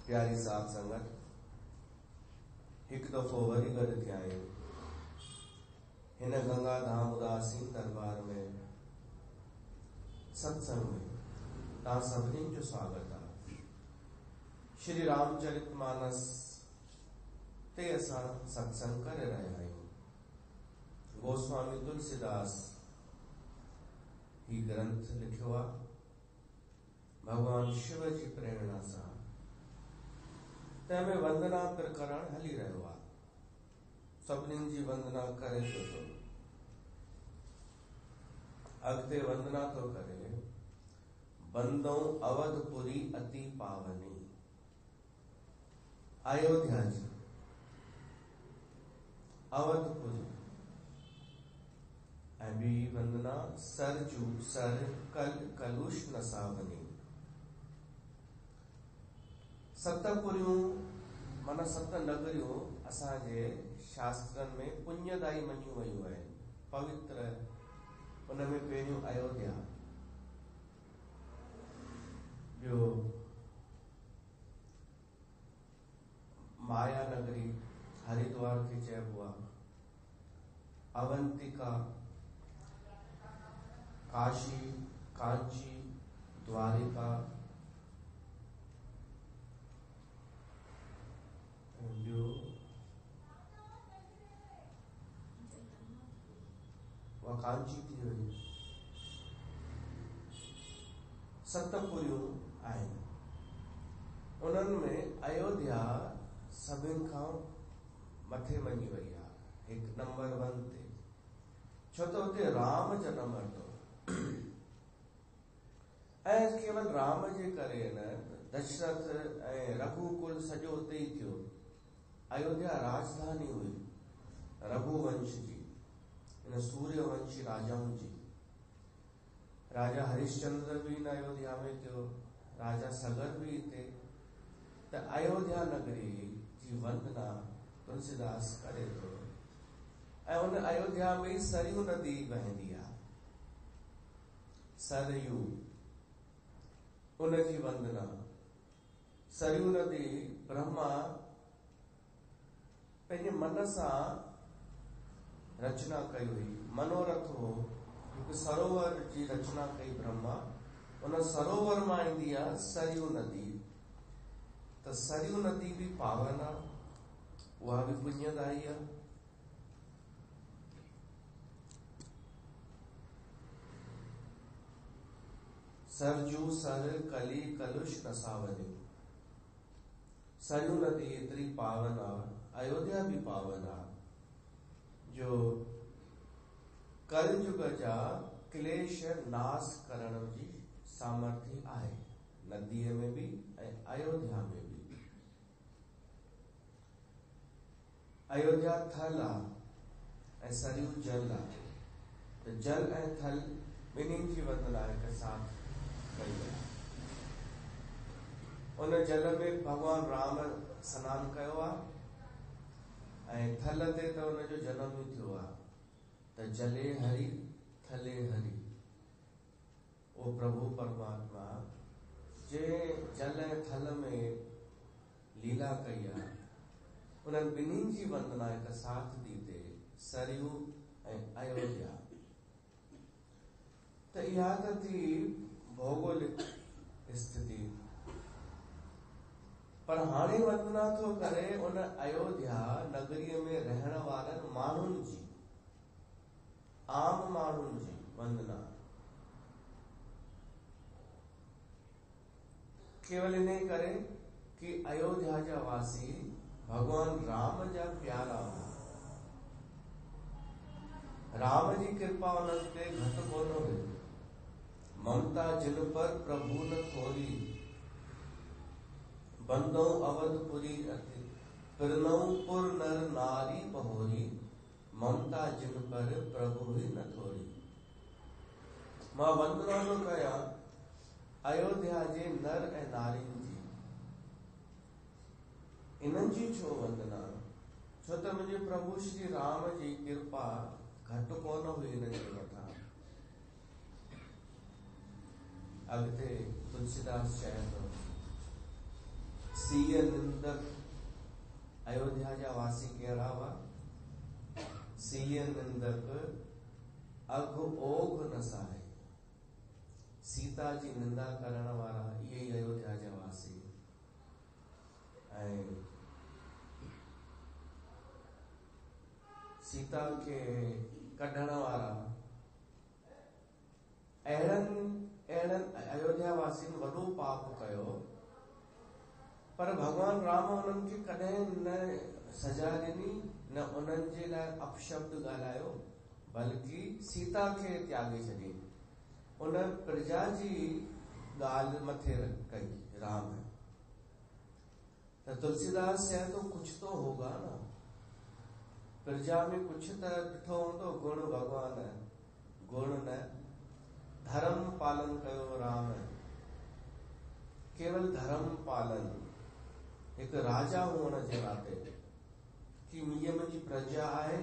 प्यारी साथ संगत एक दफ़ो वरी गॾु थिया आहियूं हिन गंगा धाम उदासीन दरबार में सत्संग में तव्हां सभिनी जो स्वागत आहे। श्री रामचरितमानस ते असां सत्संग करे रहिया आहियूं। गोस्वामी तुलसीदास ही ग्रंथ लिखियो आहे भगवान शिव जी प्रेरणा सां। तंहिंमें वंदना प्रकरण हली रहियो आहे। सभिनीनि जी वंदना करे थो अॻिते वंदना थो करे बंदो अवधपुरी अति पावनी अयोध्या जी अवधपुरी ऐं ॿी वंदना सरजू सर कल कलुष नसावनी। सत पुरियूं माना सत नगरियूं असांजे शास्त्रनि में पुण्यदायी मञियूं वयूं आहिनि, पवित्र। उनमें पहिरियों अयोध्या, ॿियो माया नगरी हरिद्वार खे चइबो आहे, अवंतिका, काशी, कांची, द्वारिका, कांची थी वई। सत पुरियूं आहिनि। उन्हनि में अयोध्या सभिनि खां मथे मञी वई आहे, हिकु नंबर 1 ते। छो त हुते राम जनम वरितो ऐं केवल राम जे करे न, दशरथ ऐं रघुकुल सॼो उते ई थियो। अयोध्या राजधानी हुई रघुवंश जी, इन सूर्यवंशी राजाउनि जी। राजा हरिश्चंद्र भी इन अयोध्या में थियो, राजा सगर भी हिते। त अयोध्या नगरी जी वंदना तुलसीदास करे थो। ऐं उन अयोध्या में सरयू नदी बहंदी आहे, सरयू, उनजी वंदना। सरयू नदी ब्रह्मा पंहिंजे मन सां रचना कई हुई। मनोरथ हो हिकु सरोवर जी रचना कई ब्रह्मा। उन सरोवर मां ईंदी आहे सरयू नदी। त सरयू नदी भी पावन आहे, उहा भी पुण्यदायी आहे। सरजू सर कली कलुष नसावनी। सरयू नदी एतरी पावन आहे, अयोध्या भी पावन आहे, जो कलयुग जा क्लेश नाश करण जी सामर्थ्य आहे, नदीअ में भी ऐं अयोध्या में भी। अयोध्या थल आहे ऐं सरयू जल आहे। त जल ऐं थल ॿिन्हिनि जी वंदना हिक साथ कई आहे। उन जल में भगवान राम सनानु कयो आहे ऐं थल ते त उनजो जनम ई थियो आहे। त जले हरि थले हरि, ओ प्रभु परमात्मा जे जल ऐं थल में लीला कई आहे, उन्हनि ॿिन्हिनि जी वंदना हिक साथ थी थिए, सरयू ऐं अयोध्या। त इहा त थी भौगोलिक स्थिति। पर हाणे वंदना थो करे उन अयोध्या नगरीअ में रहण वारनि माण्हुनि जी, आम माण्हुनि जी वंदना। केवल इन करे कि अयोध्या जा वासी भगवान राम जा प्यारा हुआ। राम जी कृपा उन्हनि ते घटि कोन हुई। ममता जिन पर प्रभु न थोरी, बंदो अवधपुरी अति, फिरनऊ पुर नर नारी बहोरी, ममता जिन पर प्रभु ही न थोरी। मां वंदना थो कयां अयोध्या जे नर ऐं नारियुनि जी। इन्हनि जी छो वंदना? छो त मुंहिंजे प्रभु श्री राम जी कृपा घटि कोन हुई हिननि जे मथां। अॻिते तुलसीदास चए थो, सीय निंदक, अयोध्या जा वासी कहिड़ा हुआ? सीय निंदक अघ ओघ न सहाय। सीता जी निंदा करण वारा इहे ई अयोध्या जा वासी। ऐं सीता खे कढण वारा अहिड़नि अयोध्या वासियुनि वॾो पाप कयो, पर भगवान राम उन्हनि खे कॾहिं न सजा ॾिनी, न उन्हनि जे लाइ अपशब्द ॻाल्हायो, बल्कि सीता खे त्यागे छॾी। उन प्रजा जी ॻाल्हि मथे कई राम। त तुलसीदास चए तो कुछ तो होगा ना, प्रजा में कुछ त ॾिठो हूंदो गुण भगवान, गुण न। धर्म पालन कयो राम, केवल धर्म पालन, एक राजा हुअण जे नाते कि हीअ मुंहिंजी प्रजा आहे,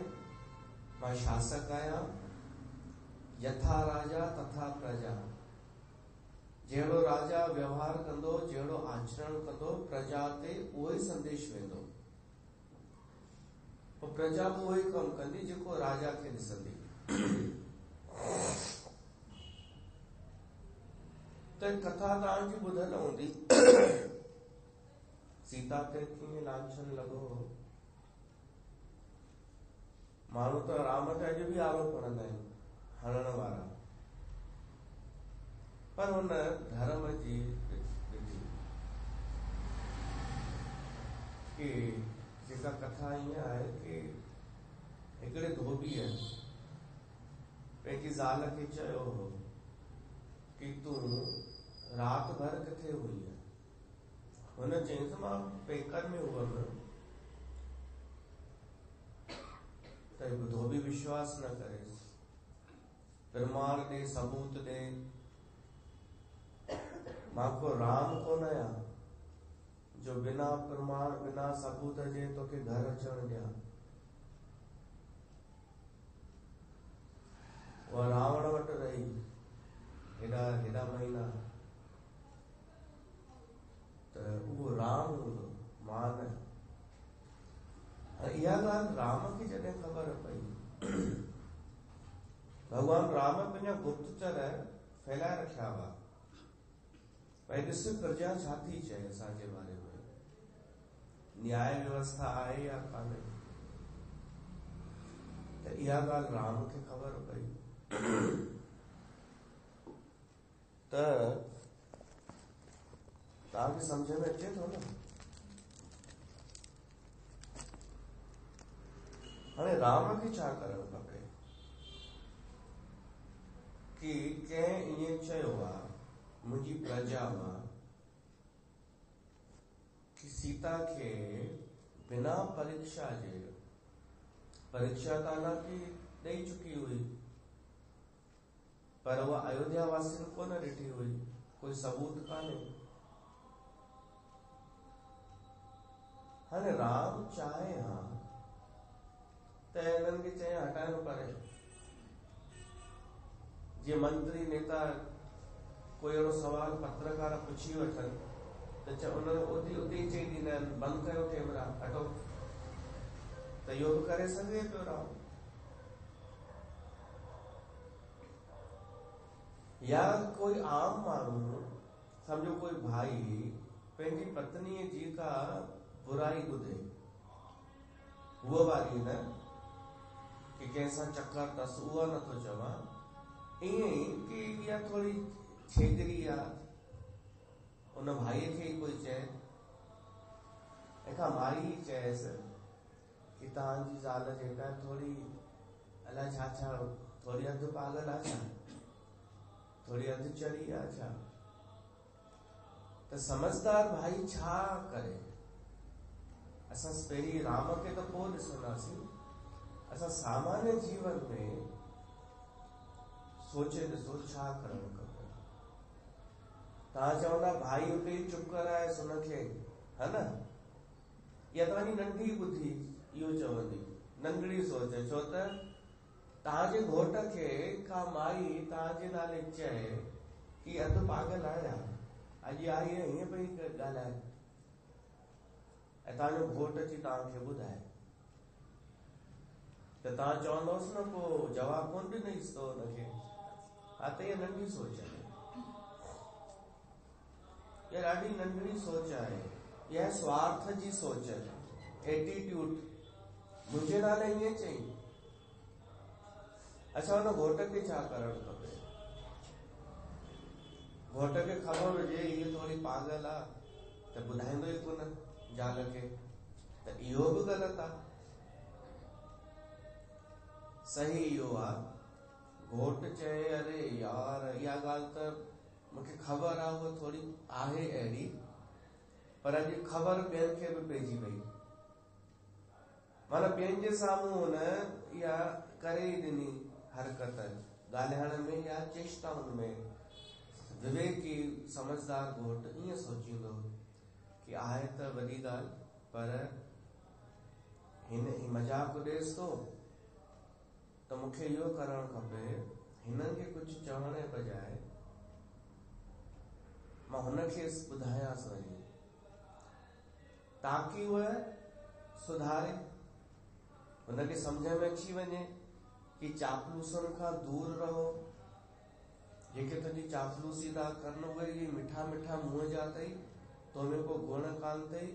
मां शासक आहियां, यथा राजा तथा प्रजा। जहिड़ो राजा व्यवहार कंदो, जहिड़ो आचरण कंदो, प्रजा ते उहो ई संदेश वेंदो। पोइ प्रजा बि उहो ई कमु कंदी जेको राजा खे ॾिसंदी। त कथा तव्हांजी ॿुधल हूंदी, सीता ते कीअं लांछन लॻो। माण्हू त राम ते अॼु बि आरोप हणंदा आहिनि, हणण वारा, पर हुन धर्म जी ॾिठी कि जेका कथा ईअं आहे कि हिकिड़े धोबीअ पंहिंजी ज़ाल खे चयो हो कि तूं राति भर किथे हुई? हुन चयईंसि मां पेकर में हुअमि। त धोबी विश्वास न करेसि, प्रमाण ॾे, सबूत ॾे। मां को राम कोन आहियां जो बिना प्रमाण बिना सबूत जे तोखे घर अचण ॾियां। उहा रावण वटि रही हेॾा महीना, त उहो राम हूंदो, मां न। इहा ॻाल्हि राम खे जॾहिं ख़बर पई, भगवान राम पंहिंजा गुप्तचर फैलाए रखिया हुआ, भई ॾिस प्रजा छा थी चए असांजे बारे में, न्याय व्यवस्था आहे या कान्हे। त इहा ॻाल्हि राम खे ख़बर पई। त तव्हांखे सम्झ में अचे थो न? हाणे राम खे छा करणु खपे कि कंहिं ईअं चयो आहे मुंहिंजी प्रजा मां कि सीता खे बिना परीक्षा जे, परीक्षा त हालांकि ॾेई चुकी हुई, पर उहा अयोध्या वासियुनि कोन ॾिठी हुई, कोई सबूत कान्हे। हाणे राम चाहे हा त हिननि खे चए हटाइणो परे। जीअं मंत्री नेता कोई अहिड़ो सवाल पत्रकार पुछी वठनि त उन्हनि उते ई चई ॾींदा आहिनि बंदि कयो कैमरा, हटो। त इहो बि करे सघे पियो राम। या कोई आम माण्हू, सम्झो कोई भाई पंहिंजी पत्नीअ जी का बुराई ॿुधे, उहा वारी न कि कंहिंसां चकर अथसि उहा नथो चवां, ईअं ई कि इहा थोरी छेगरी आहे, उन भाईअ खे ई कोई चए, तंहिंखां माई चएसि कि तव्हांजी ज़ाल जेका थोरी अलाए छा छा थोरी अधु पागल आहे छा, थोरी अधु चढ़ी आहे छा। त समझदार भाई छा करे? असां पहिरीं राम खे त पोइ ॾिसंदासीं, असां सामान्य जीवन में सोचे ॾिसो छा करणु खपे। तव्हां चवंदा भाई उते ई चुप कराएसि हुनखे, है न, या तव्हांजी नंढी ॿुधी इहो चवंदी, नंढड़ी सोच, छो त तव्हांजे घोट खे का माई तव्हांजे नाले चए कि अधु पागल आहे, अॼु आई हीअं पई ॻाल्हाए, ऐं तव्हांजो घोट अची तव्हांखे ॿुधाए, त तव्हां चवंदोसि न पोइ जवाबु कोन ॾिनईसि तो हुनखे। हा त इहा नंढी सोच आहे, इहा ॾाढी नंढड़ी सोच आहे, इहा स्वार्थ जी सोच आहे, एटीट्यूड, मुंहिंजे नाले ईअं चई। अच्छा, हुन घोट खे छा करणु खपे? घोट खे ख़बर हुजे हीअ थोरी पागल आहे त ॿुधाईंदो ई कोन ज़ाल खे, त इहो बि ग़लति आहे। सही इहो आहे घोट चए अरे यार इहा ॻाल्हि त मूंखे ख़बर आहे उहा थोरी आहे अहिड़ी, पर अॼु ख़बर ॿियनि खे बि पइजी वई, माना ॿियनि जे साम्हूं हुन इहा करे ई ॾिनी हरकत ॻाल्हाइण में या चेष्टाउनि में। विवेकी समझदार घोट ईअं सोचींदो कि आहे त वॾी ॻाल्हि, पर हिन मज़ाक ॾेसि थो त मूंखे इहो करणु खपे, हिननि खे कुझु चवण जे बजाए मां हुनखे ॿुधायांसि वञी, ताकि उहा सुधारे, हुनखे सम्झ में अची वञे कि चापलूसनि खां दूर रहो, जेके तुंहिंजी चापलूसी था करनि उहे इहे मिठा मिठा मुंहं जा अथई, तोमें को गुण कान अथई,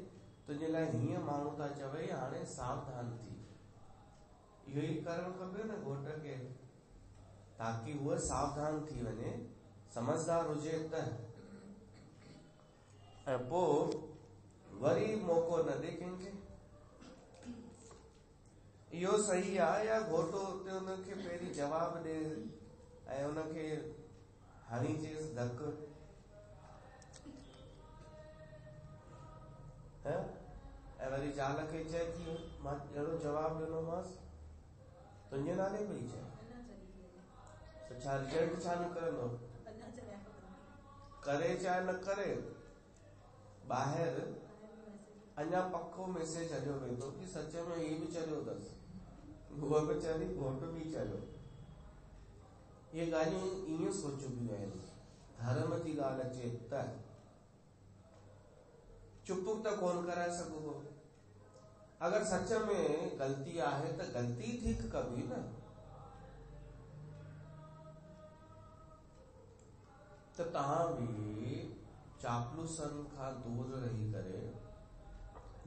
तुंहिंजे लाइ हीअं माण्हू था चवई, हाणे सावधान थी। इहो ई करणु खपे न घोट खे, ताकि उहा सावधान थी वञे, समझदार हुजे त, ऐं पोइ वरी मौक़ो न ॾे कंहिंखे। इहो सही आहे या घोटो उते हुनखे पहिरीं जवाबु ॾे ऐं हुनखे हणी चएसि धक, ऐं वरी ज़ाल खे चए कि मां अहिड़ो जवाबु ॾिनोमांसि, तुंहिंजे नाले पई चए, त छा रिजल्ट छा निकिरंदो? करे चाहे न करे, ॿाहिरि अञा पक्को मैसेज हलियो वेंदो कि सच में ही बि चलियो अथसि, उहा बि चली, घोट बि चलियो। इहे ॻाल्हियूं ईअं सोचिबियूं आहिनि। धर्म जी ॻाल्हि अचे त चुप त कोन कराए सघिबो, अगरि सच में ग़लती आहे त ग़लती ठीक कबी न, त तव्हां बि चापलूसनि खां दूर रही करे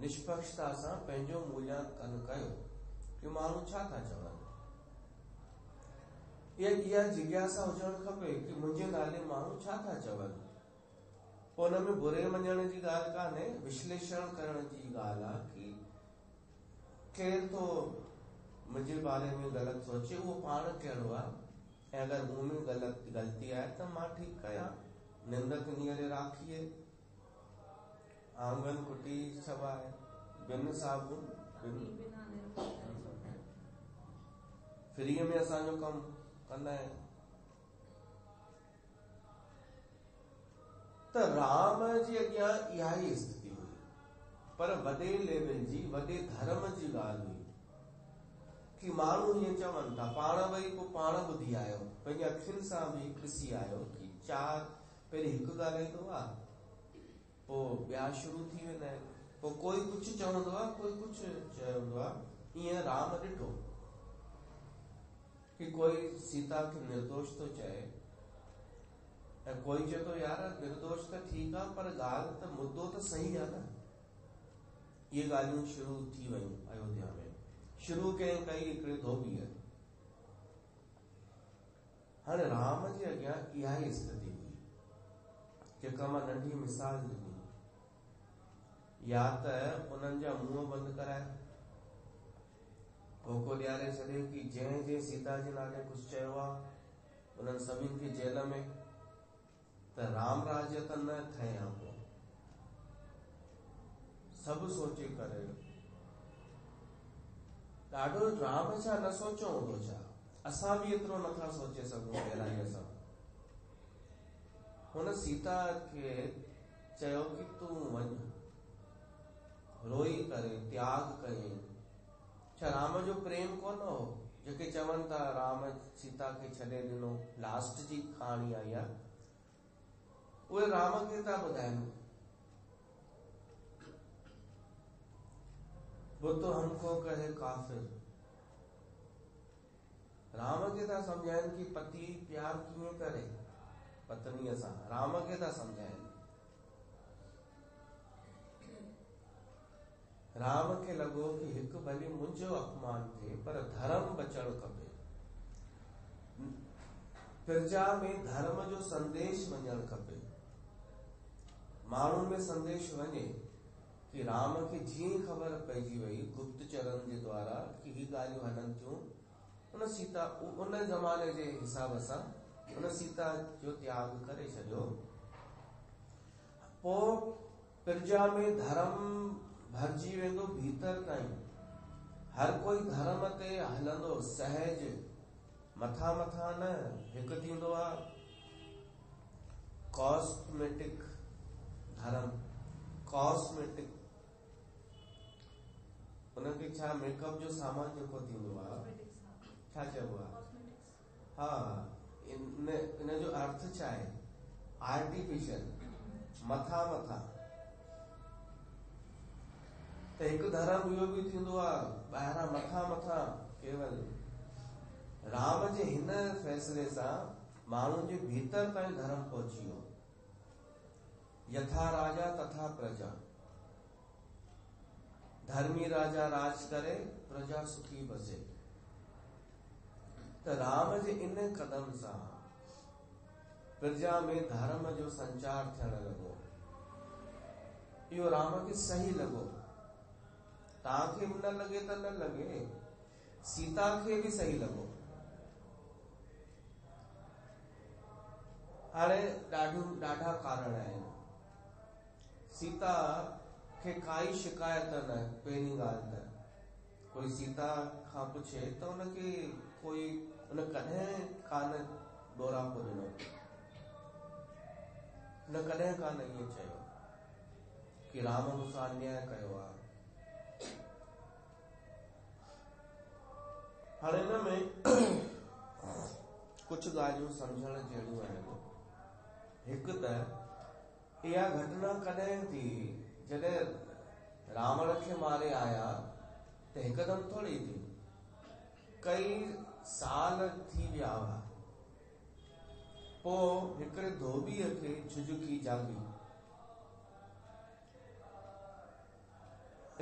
निष्पक्षता सां पंहिंजो मूल्यांकन कयो कि माण्हू छा था चवनि। इहा जिज्ञासा हुजणु खपे कि मुंहिंजे नाले माण्हू छा था चवनि। पोइ हुन में बुरे मञण जी ॻाल्हि कान्हे, विश्लेषण करण जी ॻाल्हि आहे कि केरु थो मुंहिंजे बारे में ग़लति सोचे, उहो पाण कहिड़ो आहे, ऐं अगरि मूं में ग़लती आहे त मां ठीकु कयां। निंदक नीअरे राखीअ, आंगन कुटी छवाए, बिन साबुन फ्रीअ में असांजो कमु कंदा आहिनि। त राम जी अॻियां इहा ई स्थिति हुई, पर वॾे लेवल जी, वॾे धर्म जी ॻाल्हि हुई कि माण्हू हीअं चवनि था, पाण वरी पोइ पाण ॿुधी आयो, पंहिंजे अखियुनि सां बि ॾिसी आयो कि चार पहिरीं हिकु ॻाल्हाईंदो आहे, पोइ ॿिया शुरू थी वेंदा आहिनि, पोइ कोई कुझु चवंदो आहे, कोई कुझु चवंदो आहे। ईअं राम ॾिठो कि कोई सीता खे निर्दोष थो चए ऐं कोई चए थो यार निर्दोष त ठीकु आहे, पर ॻाल्हि त मुद्दो त सही आहे न। इहे ॻाल्हियूं शुरू थी वयूं अयोध्या में। शुरू कई हिकिड़े धोबीअ। हाणे राम जे अॻियां इहा ई स्थिति हुई जेका मां नंढी मिसाल ॾिनी, या त उन्हनि जा मुंहं बंदि कराए, धोखो ॾियारे छॾे कि जंहिं सीता जे नाले कुझु चयो आहे उन्हनि सभिनि खे जेल में, त राम राज्य त न ठहे हा। पोइ सभु सोचे करे ॾाढो राम छा न सोचियो हूंदो छा, असां बि एतिरो नथा सोचे सघूं गहराईअ सां। हुन सीता खे चयो कि तूं वञ, रोई करे त्याग कयईं। छा राम जो प्रेम कोन हो? जेके चवनि था राम सीता खे छॾे ॾिनो, लास्ट जी कहाणी आई आहे, उहे राम खे था ॿुधाइनि, वो तो हमको कहे काफिर। राम खे था सम्झाइनि कि पति प्यार कीअं करे पत्नीअ सां, राम खे था सम्झाइनि। राम खे लॻो कि हिकु भली मुंहिंजो अपमान थिए, पर धर्म बचणु खपे, प्रजा में धर्म जो संदेश वञणु खपे, माण्हुनि में संदेश वञे कि राम खे जीअं ख़बर पइजी वई गुप्तचरनि जे द्वारा कि ही ॻाल्हियूं हलनि थियूं, उन सीता उन ज़माने जे हिसाब सां उन सीता जो त्याग करे छॾियो। पोइ प्रजा में धर्म भरिजी वेंदो भीतर ताईं, हर कोई धर्म ते हलंदो सहज, मथा मथा न। हिकु थींदो आहे कॉस्मेटिक धर्म, कॉस्मेटिक, उनखे छा मेकअप जो सामान जेको थींदो आहे, छा चइबो आहे, हा, इन जो अर्थ छा आहे, आर्टिफिशियल, मथा मथा। त हिकु धर्म इहो बि थींदो आहे ॿाहिरां मथा मथा केवल। राम जे हिन फ़ैसिले सां माण्हुनि जे भीतर ताईं धर्म पहुची वियो। यथा राजा तथा प्रजा, धर्मी राजा राज करे, प्रजा सुखी बसे। त राम जे इन कदम सां प्रजा में धर्म जो संचार थियण लॻो। इहो राम खे सही लॻो। तव्हांखे न लॻे त न लॻे, सीता खे बि सही लॻो। हाणे ॾाढा कारण आहिनि। सीता खे काई शिकायत न, पहिरीं ॻाल्हि त कोई सीता खां पुछे त उनखे कोई उन कॾहिं कान ॾोरापो ॾिनो, न कॾहिं कान ईअं चयो कि राम मूंसां अन्याय कयो आहे। हाणे हिन में कुझु ॻाल्हियूं सम्झण जहिड़ियूं आहिनि। हिकु त इहा घटना कॾहिं थी, जॾहिं रावण खे मारे आया त हिकदमि थोड़ी थी, कई साल थी विया हुआ। पोइ हिकिड़े धोबीअ खे झुझकी जागी।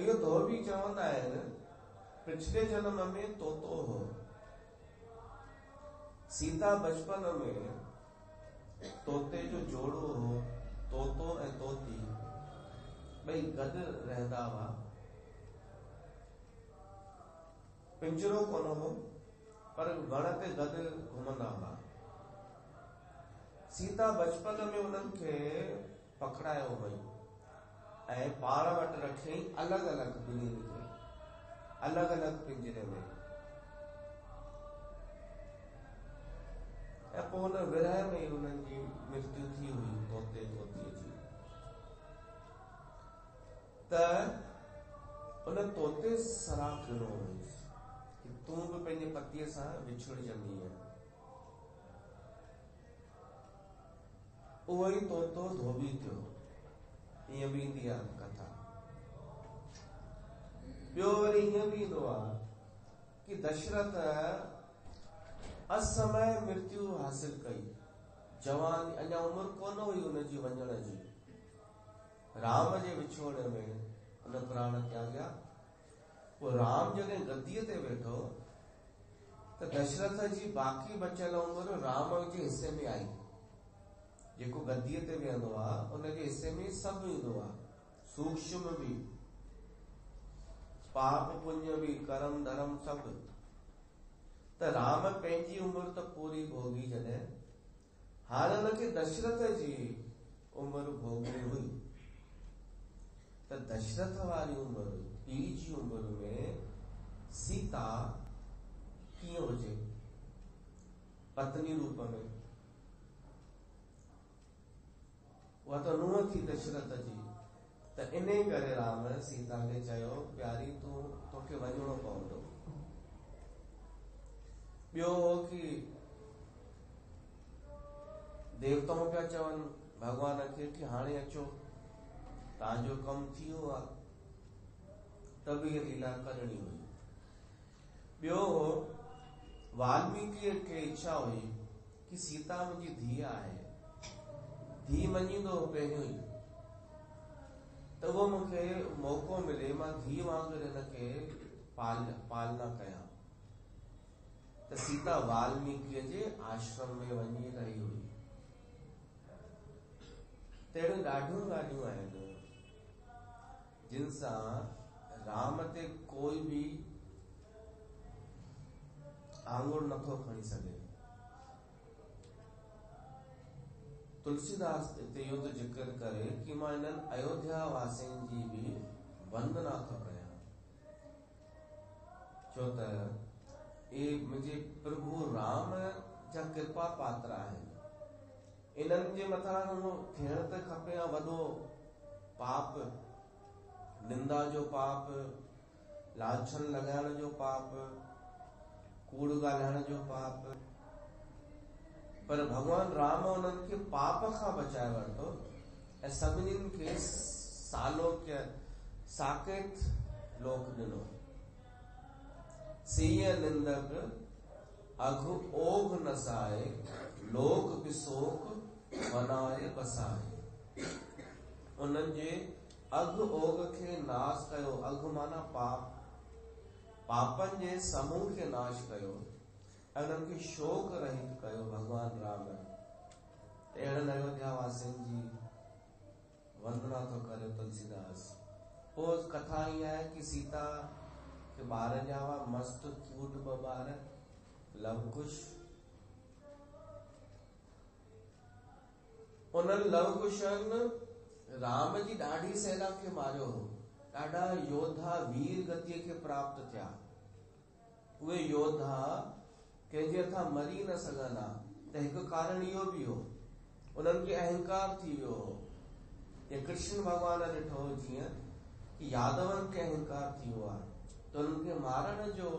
इहो धोबी चवंदा आहिनि पिछले जन्म में तोतो हो। सीता बचपन में तोते जो जोड़ो हो, तोतो ऐं तोती ॿई गॾु रहंदा हुआ। पिंजरो कोन हो, पर वण ते गॾु घुमंदा हुआ। सीता बचपन में उन्हनि खे पकड़ायो वई ऐं पाण वटि रखियईं, अलॻि अलॻि ॿिन्हिनि खे, अलॻि अलॻि पिंजरे में। ऐं पोइ हुन विरह में उन्हनि जी मृत्यु थी हुई, तोते तोतीअ जी। तोते सराप ॾिनो हुयसि कि तूं बि पंहिंजे पतीअ सां विछुड़जंदी आहे। उहो ई तोतो धोबी थियो। ईअं बि ईंदी आहे कथा। ॿियो वरी ईअं बि ईंदो आहे कि दशरथ असमय मृत्यु हासिल कई। जवान, अञा उम्र कोन हुई उनजी वञण जी। राम जे विछोड़ में उन प्राण त्याॻिया। पोइ राम जॾहिं गद्दीअ ते वेठो त दशरथ जी बाक़ी बचियल उम्र राम जे हिसे में आई। जेको गद्दीअ ते वेहंदो आहे उनजे हिसे में सभु ईंदो आहे, सूक्ष्म बि, पाप पुण्य भी, कर्म धर्म सब। त राम पंहिंजी उम्र त पूरी भोगी जॾहिं, हाणे हुनखे दशरथ जी उम्र भोगणी हुई। त दशरथ वारी उम्र, पीउ जी उम्र में सीता कीअं हुजे पत्नी रूप में? उहा त नुंहुं थी दशरथ जी। त इन करे राम सीता खे चयो, प्यारी तोखे वञिणो पवंदो। ॿियो हो कि देवताऊं पिया चवनि भगवान खे कि हाणे अचो, तव्हांजो कमु थी वियो आहे, त बि इहा लीला करणी हुई। ॿियो हो वाल्मीकि खे इच्छा हुई कि सीता मुंहिंजी धीउ आहे, धीउ मञींदो पहिरियों ई, त उहो मूंखे मौक़ो मिले मां धीउ वांगुरु हिनखे पालना कयां। त सीता वाल्मीकि जे आश्रम में वञी रही हुई। त अहिड़ियूं ॾाढियूं ॻाल्हियूं आहिनि जिन सां राम ते कोई बि आंगुर नथो खणी सघे। तुलसीदास हिते इहो थो जिक्र करे कि मां इन्हनि अयोध्या वासियुनि जी बि वंदना थो कयां, छो त ये मुंहिंजे प्रभु राम जा कृपा पात्र आहिनि। इन्हनि जे मथां थियण त खपे या वॾो पाप, निंदा जो पाप, लांछन लॻाइण जो पाप, कूड़ ॻाल्हाइण जो पाप, पर भगवान राम उन्हनि खे पाप खां बचाए वरितो ऐं सभिनीनि खे सालोक्य साकेत लोक ॾिनो। सीय निंदक अघु ओघ नसाए, लोक विसोक बनाए बसाए। उन्हनि जे अघु ओघ खे नाश कयो। अघु माना पाप, पापनि जे समूह खे नाश कयो ऐं उन्हनि खे शोक रहित कयो भगवान राम। अहिड़नि अयोध्या वासियुनि जी वंदना थो करे तुलसीदास। पोइ कथा ईअं आहे कि सीता के ॿार ॼावा, मस्त क्यूट ॿ ॿार, लवकुश। उन्हनि लवकुशनि राम जी ॾाढी सेना खे मारियो हो। ॾाढा योद्धा वीर गतिअ खे प्राप्त थिया। उहे योद्धा कंहिंजे हथां मरी न सघंदा। त हिकु कारण इहो बि हो, उन्हनि खे अहंकार थी वियो हो। ये कृष्ण भगवान ॾिठो जीअं कि यादवनि खे अहंकार थी वियो आहे, त उन्हनि खे मारण जो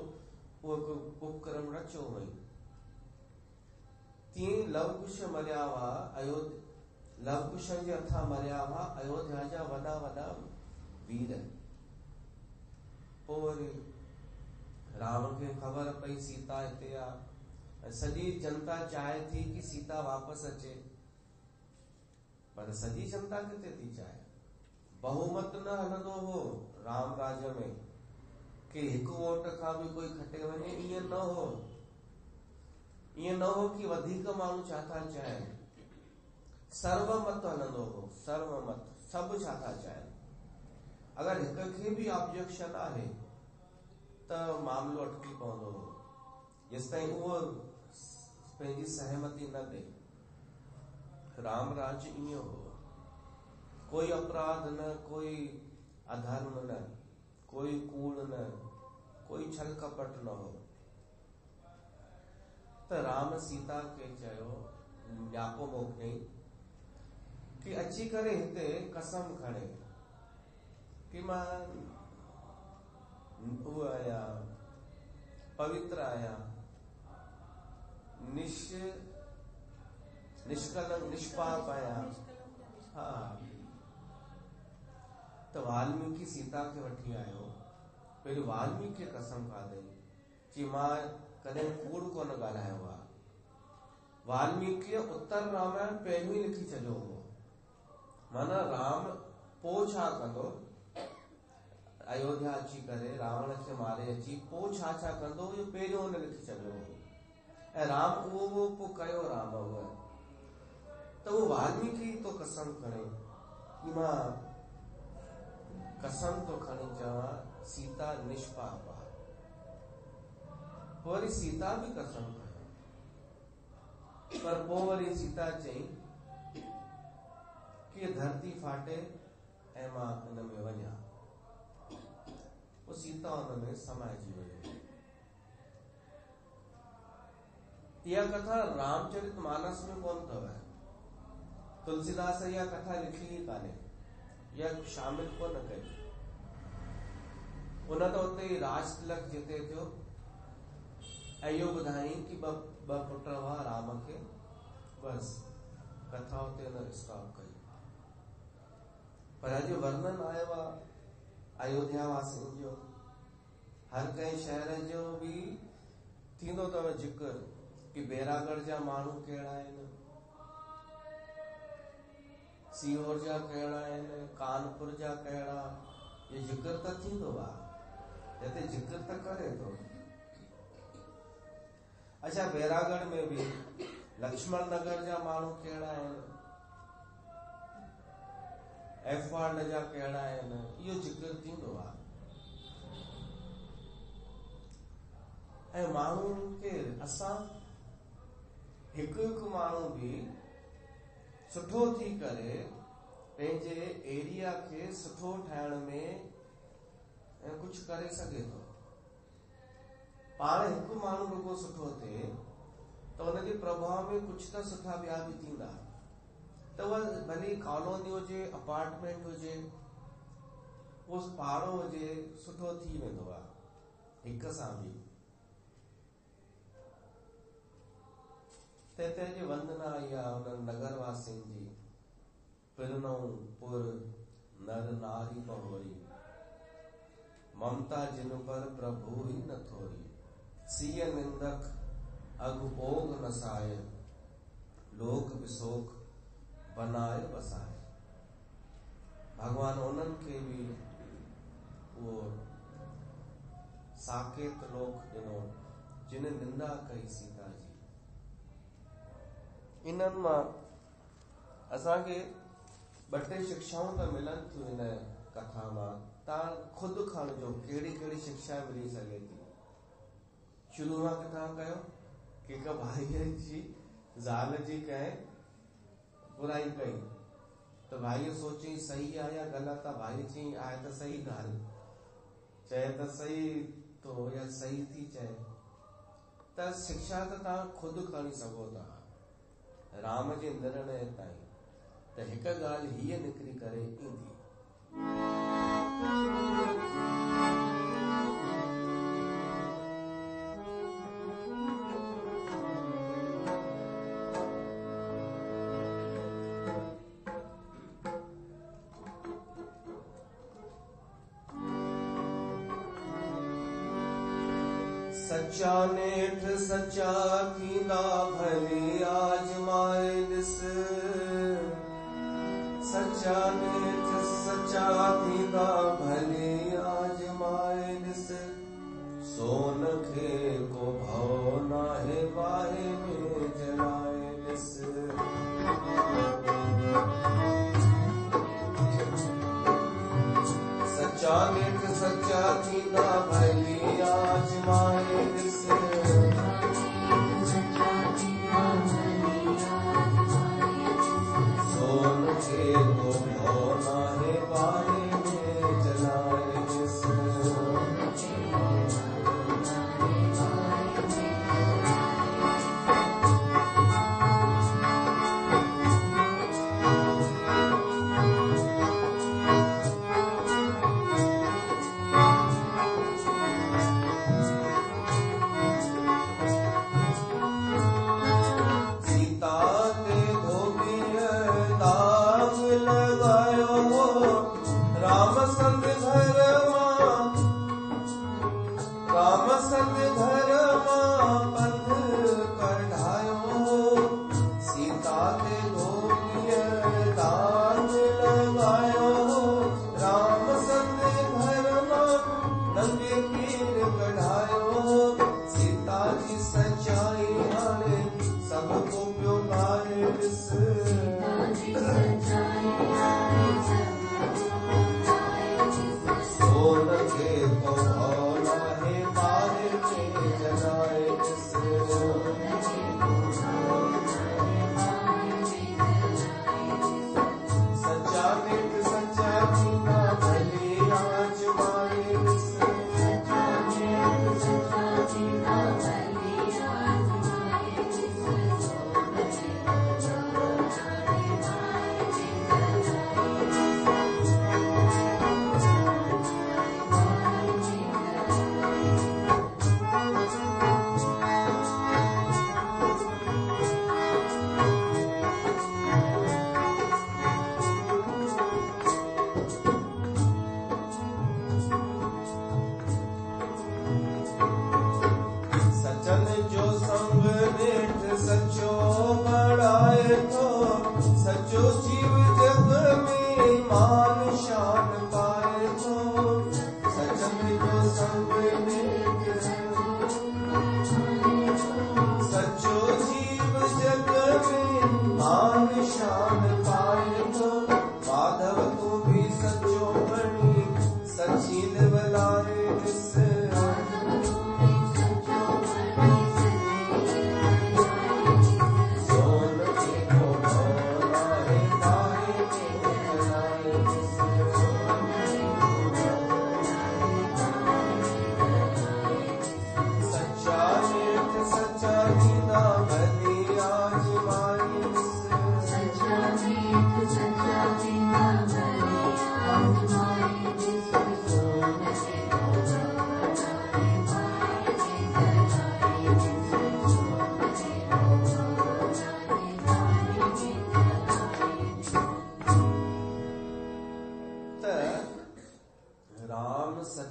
उहो उपक्रम रचियो हुई। तीअं लवकुश मरिया हुआ, लवकुशनि जे हथां मरिया हुआ अयोध्या जा वॾा वॾा वीर। पोइ वरी राम खे ख़बर पई सीता हिते आहे, सॼी जनता चाहे थी कि सीता वापसि अचे, पर सॼी जनता किथे थी चाहे। बहुमत न हलंदो हो राम राज्य में कि हिकु वोट खां बि कोई खटे वञे। ईअं न हो। ईअं न हो कि वधीक माण्हू छा था चाहिनि, सर्वमत हलंदो हो। सर्वमत, सभु छा था चाहिनि। अगरि हिक खे बि ऑब्जेक्शन आहे त मामलो अटकी पवंदो हो, जेसिताईं उहो पंहिंजी सहमति न ॾे। राम राज्य ईअं हो, कोई अपराध न, कोई अधर्म न, कोई कूड़ न, कोई छल कपट न हो। त राम सीता खे चयो, न्यापो मोकिलियईं कि अची करे हिते कसम खणे कि मां वो आया, पवित्र आया, निष्कलंक निष्पाप आया। हाँ, तो वाल्मीकि सीता के वठी आयो। पहले वाल्मीकि कसम खाधई कि मां कॾहिं कूड़ कोन ॻाल्हायो आहे। वाल्मीकि उत्तर रामायण पहिरियों ई लिखी छॾियो हो। माना राम पोइ छा कंदो, अयोध्या अची करे रावण खे मारे अची पोइ छा छा कंदो, इहो पहिरियों हुन लिखी छॾियो हो। ऐं राम उहो पोइ कयो राम उहो। त उहो वाल्मीकि तो कसम खणे कि मां कसम तो खणी चवां सीता निष्पाप आहे। वरी सीता भी कसम खणी, पर पोइ वरी सीता चई कि धरती फाटे ऐं मां इन में वञा। वो सीता उन में समाइजी वई। इहा कथा रामचरितमानस में कोन अथव। तुलसीदास इहा कथा लिखी ही कान्हे, या शामिल कोन कई। उन त उते राज तिलक जिते थियो ऐं इहो ॿुधाई कि ॿ पुट हुआ राम खे, बस कथा उते न स्टॉप कई। पर अॼु वर्णन आयो आहे अयोध्या वासियुनि जो, हर कंहिं शहर जो भी थींदो अथव जिक्र कि बैरागढ़ जा माण्हू कहिड़ा आहिनि, सीहोर जा कहिड़ा आहिनि, कानपुर जा कहिड़ा, ये जिक्र त थींदो आहे। हिते जिक्र त करे थो। अच्छा, बैरागढ़ में भी लक्ष्मण नगर जा माण्हू कहिड़ा आहिनि, एफवार्ड जा कहिड़ा आहिनि, इहो जिक्र थींदो आहे। ऐं माण्हू केरु, असां हिकु हिकु माण्हू भी सुठो थी करे पंहिंजे एरिया खे सुठो ठाहिण में कुछ करे सघे थो। पाण हिकु माण्हू रुगो सुठो थिए त हुनजे प्रभाव में कुछ त सुठा ॿिया भी थींदा। त उहा भली कॉलोनी हुजे, अपार्टमेंट हुजे, उहो पाड़ो हुजे, सुठो थी वेंदो आहे हिक सां भी। ते जी वंदना आई आहे उन नगर वासियुनि जी। पिरनऊ पुर नर नारी पहोरी, ममता जिन पर प्रभु ही न थोरी। सीय निंदक अगु ओग नसाए, लोक विशोक बनाए बसाए। भगवान उन्हनि खे भी वो साकेत लोक ॾिनो जिन निंदा कई सीता जी। इन्हनि मां असांखे ॿ टे शिक्षाऊं त मिलनि थियूं इन कथा मां। तव्हां खुदि खणिजो कहिड़ी कहिड़ी शिक्षा मिली सघे थी। शुरू मां कथा कयो कि हिकु भाईअ जी ज़ाल जी कंहिं बुराई कई त भाईअ सोचई सही आहे या ग़लति आहे। भाई चई आहे त सही ॻाल्हि, चए त सही तो या सही थी चए। त शिक्षा त तव्हां खुदि खणी सघो था राम जे निर्णय ताईं। त हिकु ॻाल्हि हीअ निकिरी करे ईंदी, सच्चा नेठ सच्चा थींदा भले आजमाए ॾिस। सच्चा नेठ सच्चा थींदा भले आजमाए ॾिस। सोन खे को भव नाहे वाहे में जलाए ॾिस। सच्चा नेठ सच्चा थींदा भले आजमाए ॾिस। सोन खे को भव नाहे वाहे में जलाए ॾिस।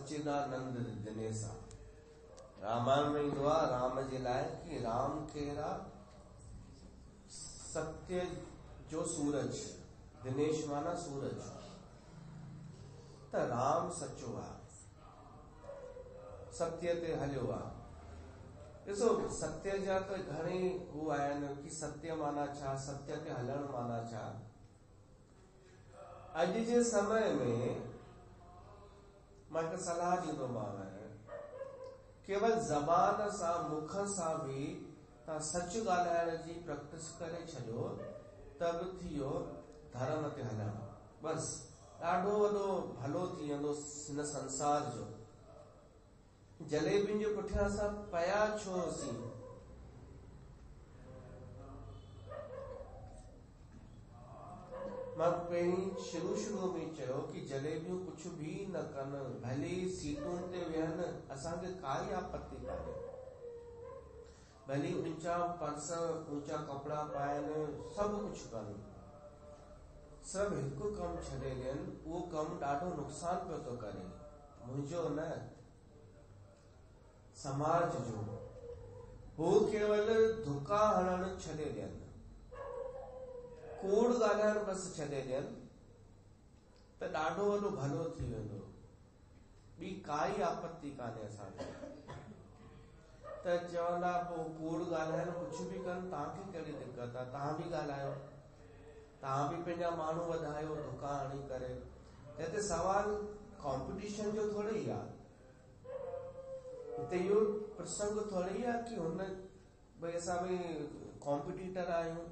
सच्चिदानंद दिनेसा। रामायण में ईंदो आहे राम जे लाइ कि राम कहिड़ा सत्य जो सूरज, दिनेश माना सूरज, त राम सचो आहे, सत्य ते हलियो आहे। ॾिसो सत्य जा त घणेई हू आहिनि कि सत्य माना छा, सत्य ते हलण माना छा। अॼु जे समय में मां हिकु सलाह ॾींदोमांव, केवल ज़बान सां मुख सां बि तव्हां सच ॻाल्हाइण जी प्रैक्टिस करे छॾियो त बि थी वियो धर्म ते हलण। बस ॾाढो वॾो भलो थी वेंदो हिन संसार जो। जलेबियुनि जे पुठियां असां पिया छो असीं? मां पहिरीं शुरू में चयो कि जलेबियूं कुछ भी न कनि, भले सीटुनि ते वेहनि, असांखे काई आपत्ति कान्हे। भले ऊंचा पर्स, ऊंचा कपड़ा पाइनि, सभु कुछ कनि, सभु हिकु कमु छॾे ॾियनि, उहो कमु ॾाढो नुक़सान पियो थो करे, मुंहिंजो न, समाज जो। हू केवल धुका हणण छॾे ॾियनि, कूड़ ॻाल्हाइण बसि छॾे ॾियनि, त ॾाढो वॾो भलो थी वेंदो। ॿी काई आपत्ति कान्हे असांखे। त चवंदा पोइ कूड़ ॻाल्हाइनि, कुझु बि कनि, तव्हांखे कहिड़ी दिक़त आहे? तव्हां बि ॻाल्हायो, तव्हां बि पंहिंजा माण्हू वधायो धुका हणी करे। हिते सवाल कॉम्पिटिशन जो थोड़े ई आहे, हिते इहो प्रसंग थोड़े ई आहे कि हुन भई असां बि कॉम्पिटिटर आहियूं।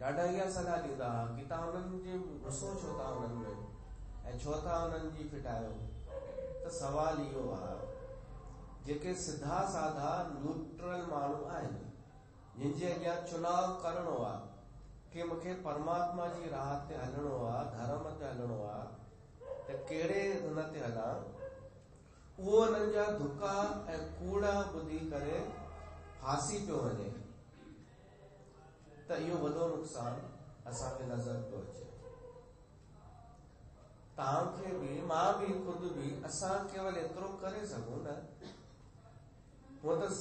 ॾाढा इहा सलाह ॾींदा हुआ कि तव्हां हुननि जे गुस्सो छो था हुननि में ऐं छो था हुननि जी फिटायो। त सवाल इहो आहे, जेके सिधा साधा न्यूट्रल माण्हू आहिनि, जिनजे अॻियां चुनाव करणो आहे कि मूंखे परमात्मा जी राह ते हलणो आहे, धर्म ते हलणो आहे, त कहिड़े हुन ते हलां, उहो हुननि जा धुका ऐं कूड़ा ॿुधी करे फासी पियो वञे, त इहो वॾो नुक़सान असांखे नज़र पियो अचे। तव्हांखे बि, मां बि, ख़ुदि बि, असां केवल एतिरो करे सघूं न। हूअं त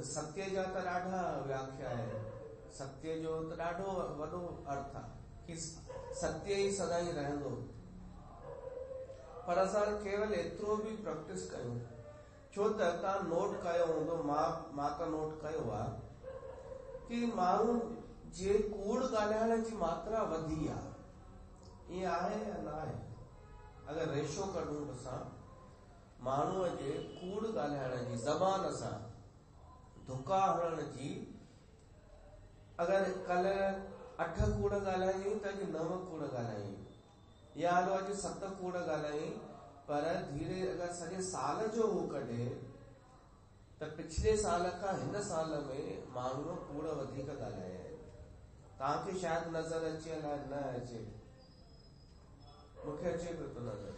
सत्य जा त ॾाढा व्याख्या आहिनि, सत्य जो त ॾाढो वॾो अर्थ आहे कि सत्य ई सदाई रहंदो, पर असां केवल एतिरो बि प्रैक्टिस कयूं। छो त तव्हां नोट कयो हूंदो, मां त नोट कयो आहे कि माण्हू जे कूड़ ॻाल्हाइण जी मात्रा वधी आहे। ईअं आहे या न आहे? अगरि रेशो कढूं असां माण्हूअ जे कूड़ ॻाल्हाइण जी, ज़बान सां धुका हणण जी, अगरि कल्ह 8 कूड़ ॻाल्हायूं त अॼु 9 कूड़ ॻाल्हायूं, या हलो अॼु 7 कूड़ ॻाल्हायूं, पर धीरे अगरि सॼे साल जो हू कढे त पिछले साल खां हिन साल में माण्हूअ कूड़ वधीक ॻाल्हाया आहिनि। तव्हांखे शायदि नज़र अचे या न अचे, मूंखे अचे पियो थो नज़र।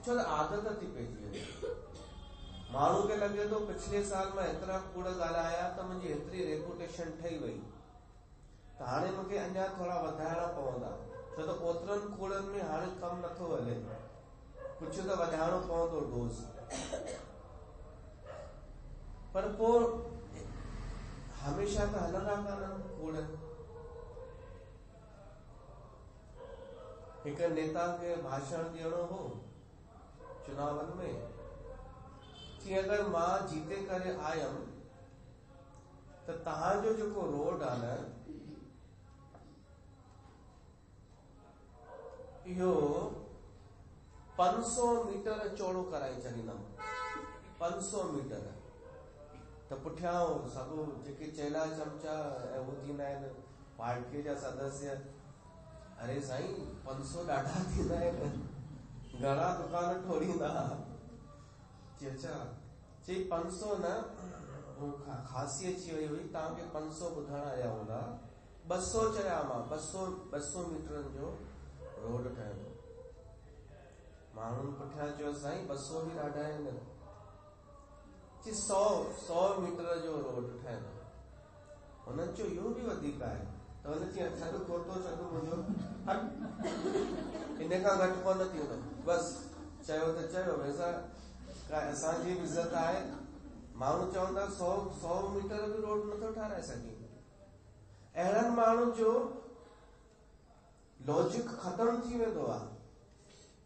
छो त आदत थी पइजी वञे, माण्हू खे लॻे थो पिछले साल मां एतिरा कूड़ ॻाल्हाया त मुंहिंजी हेतिरी रेपुटेशन ठही वई, त हाणे मूंखे अञा थोरा वधाइणा पवंदा, छो त ओतिरनि कूड़नि में हाणे कमु नथो हले, कुझु त वधाइणो पवंदो डोज़। पर पोइ हमेशा त हलंदा कान्हनि कूड़। हिकु नेता खे भाषण ॾियणो हो चुनावनि में कि अगरि मां जीते करे आयमि त तव्हांजो जेको रोड आहे न, इहो 500 मीटर चौड़ो कराए छॾींदमि। 500 मीटर। त पुठियां सभु जेके चेला चमचा ऐं उहे थींदा आहिनि पार्टीअ जा सदस्य, अरे साईं 500 ॾाढा थींदा आहिनि, घणा दुकान ठोरींदा। अच्छा चई 500 न, खांसी अची वई हुई, तव्हांखे 500 ॿुधण आया हूंदा, 200 चया मां, 200 मीटरनि जो रोड ठहंदो। माण्हुनि पुठियां चयो साईं 200 बि ॾाढा आहिनि, चई 100 मीटर जो रोड ठहंदो। उन्हनि चयो इहो बि वधीक आहे त हुन चयो छॾ खोटो छॾ मुंहिंजो हट इन खां घटि कोन थींदो बसि चयो त चयो वैसा असांजी बि इज़त आहे माण्हू चवंदा 100 मीटर बि रोड नथो ठाराए सघे अहिड़नि माण्हुनि जो लॉजिक ख़तम थी वेंदो आहे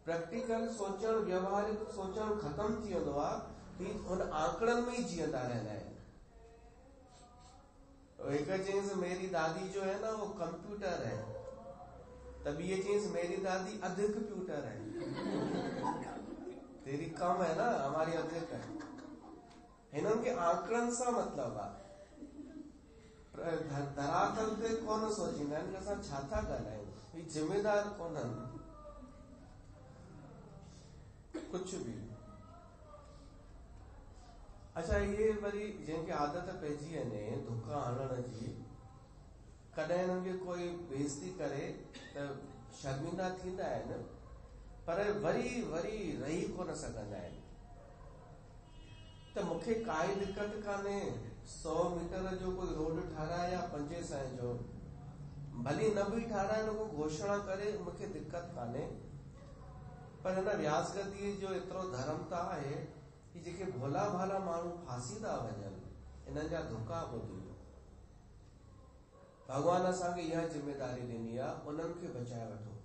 प्रैक्टिकल सोचणु व्यवहारिक सोचणु ख़तम थी वेंदो आहे ही उन आंकड़नि में ही जीअंदा रहंदा आहिनि एक चीज मेरी दादी जो है ना वो कंप्यूटर है तब ये चीज मेरी दादी अधिक कंप्यूटर है तेरी कम है ना हमारी अधिक है हिननि खे आंकड़नि सां मतिलबु आहे धरातल ते कोन सोचींदा आहिनि कि असां छा था ॻाल्हायूं ही जिम्मेदार कोन्हनि कुझु बि अच्छा ये वरी जंहिंखे आदत पइजी वञे धुका हणण जी कॾहिं हिननि खे कोई बेइज़ती करे त शर्मिंदा थींदा आहिनि पर वरी वरी रही कोन सघंदा आहिनि त मूंखे काई दिक़त कान्हे 100 मीटर जो कोई रोड ठाराए या 500 जो भली न बि ठाराए को घोषणा करे मूंखे दिक़त कान्हे पर हिन व्यासगति जो एतिरो धर्मता आहे कि जेके भोला भाला माण्हू फासी था वञनि इन्हनि जा धुका ॿुधी भॻवान असांखे इहा जिम्मेदारी ॾिनी आहे उन्हनि खे बचाए वठो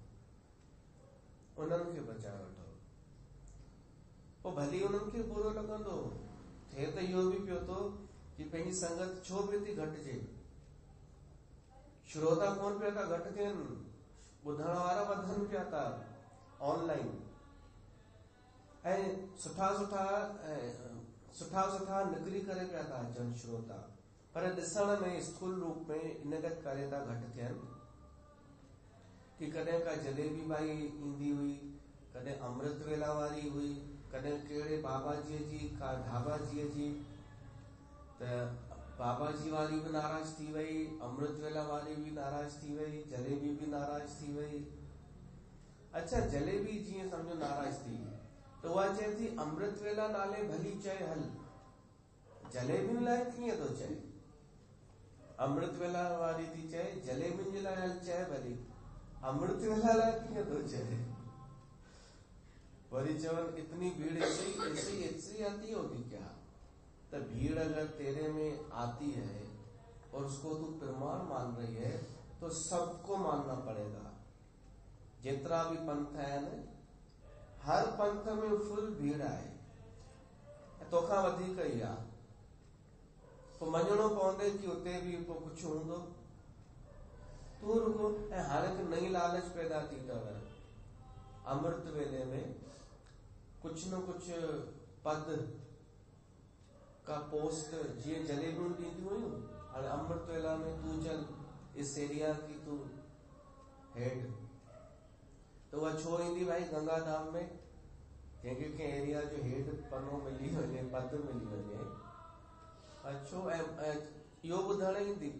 पोइ भली उन्हनि खे बुरो लॻंदो थिए त इहो बि पियो थो कि पंहिंजी संगत छो बि थी घटिजे श्रोता कोन पिया था घटि थियनि ॿुधण वारा वधनि पिया था ऑनलाइन ऐं सुठा सुठा निकिरी करे पिया था अचनि श्रोता पर ॾिसण में स्थूल रूप में इन करे था घटि थियनि कि कॾहिं का जलेबी बाई ईंदी हुई कॾहिं अमृत वेला वारी हुई कॾहिं कहिड़े बाबाजीअ जी का ढाबाजीअ जी त बाबाजी वारी बि नाराज़ थी वई अमृत वेला वारी बि नाराज़ थी वई जलेबी बि नाराज़ थी वई अच्छा जलेबी जीअं सम्झो नाराज़ थी त उहा चए थी अमृत वेला नाले भली चए हल जलेबियुनि लाइ कीअं थो चए अमृत वेला वारी थी चए जलेबियुनि जे लाइ हल चए भली अमृत वेला लाइ कीअं थो चए वरी चवनि इतनी भीड़ ऐसी आती होगी क्या तो भीड़ अगर तेरे में आती है और उसको तू प्रमाण मान रही है तो सबको मानना पड़ेगा जितना भी पंथ है न हर पंथ में फुल भीड़ आहे तोखां वधीक ई आहे पोइ मञणो पवंदे कि उते बि पोइ कुझु हूंदो तूं रुगो ऐं हाणे त नई लालच पैदा थी अथव अमृत वेले में कुछ न कुछ पद का पोस्ट जीअं जलेबियूं ॾींदियूं हुयूं हाणे अमृत वेला में तू चल इस एरिया की तू हेड तो वह छो ईंदी भाई गंगा धाम में कंहिंखे कंहिं एरिया जो हेड पनो मिली वञे पद मिली वञे अच्छो इहो ॿुधण ईंदी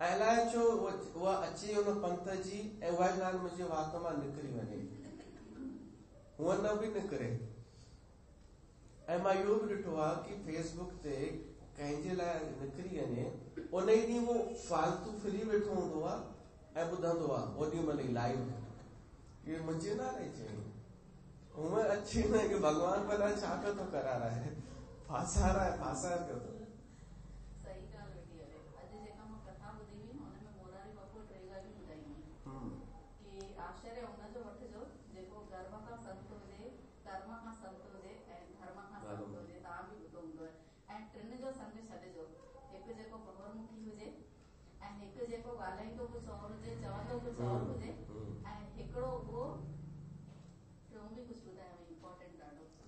ऐं अलाए छो उहा अचे उन पंथ जी ऐं उहा ॻाल्हि मुंहिंजे वात मां निकिरी वञे हूअ न बि निकिरे ऐं मां इहो बि ॾिठो आहे कि फेसबुक ते कंहिंजे लाइ निकिरी वञे उन ई ॾींहुं उहो फालतू फ्री वेठो हूंदो आहे ऐं ॿुधंदो आहे ओॾी महिल ई लाइव इहे मुंहिंजे नाले चई हूअं अची न कि भॻवान भला छा पियो थो कराए फासाए पियो थो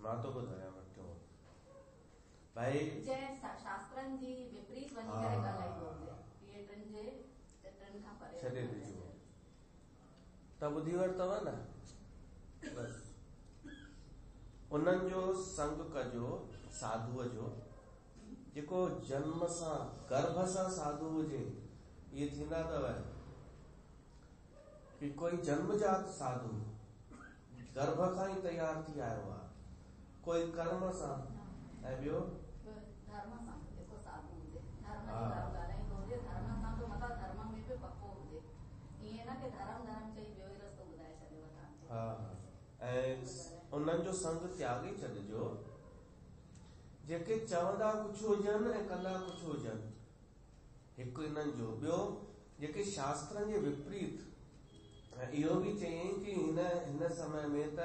मां तो ॿुधायां वठो भाई शास्त्रनि जी विपरीत वञी करे ॻाल्हाईंदो हुजे इहे टिनि खां परे छॾे ॾिजो त ॿुधी वरितव न बस उन्हनि जो संग कजो साधुअ जो जेको जन्म सां गर्भ सां साधु हुजे इहे थींदा अथव कि कोई जन्मजात साधु गर्भ खां ई तैयार थी आयो आहे कोई कर्म सां ऐं ॿियो धर्म सां जेको साधु हुजे धर्म जी ॻाल्हि ॻाल्हाईंदो हुजे धर्म ऐं उन्हनि जो संग त्यागे छॾिजो जेके चवंदा कुझु हुजनि ऐं कंदा कुझु हुजनि। हिकु इन्हनि जो। ॿियो, जेके शास्त्रनि जे विपरीत, इहो बि चयईं कि हिन समय में त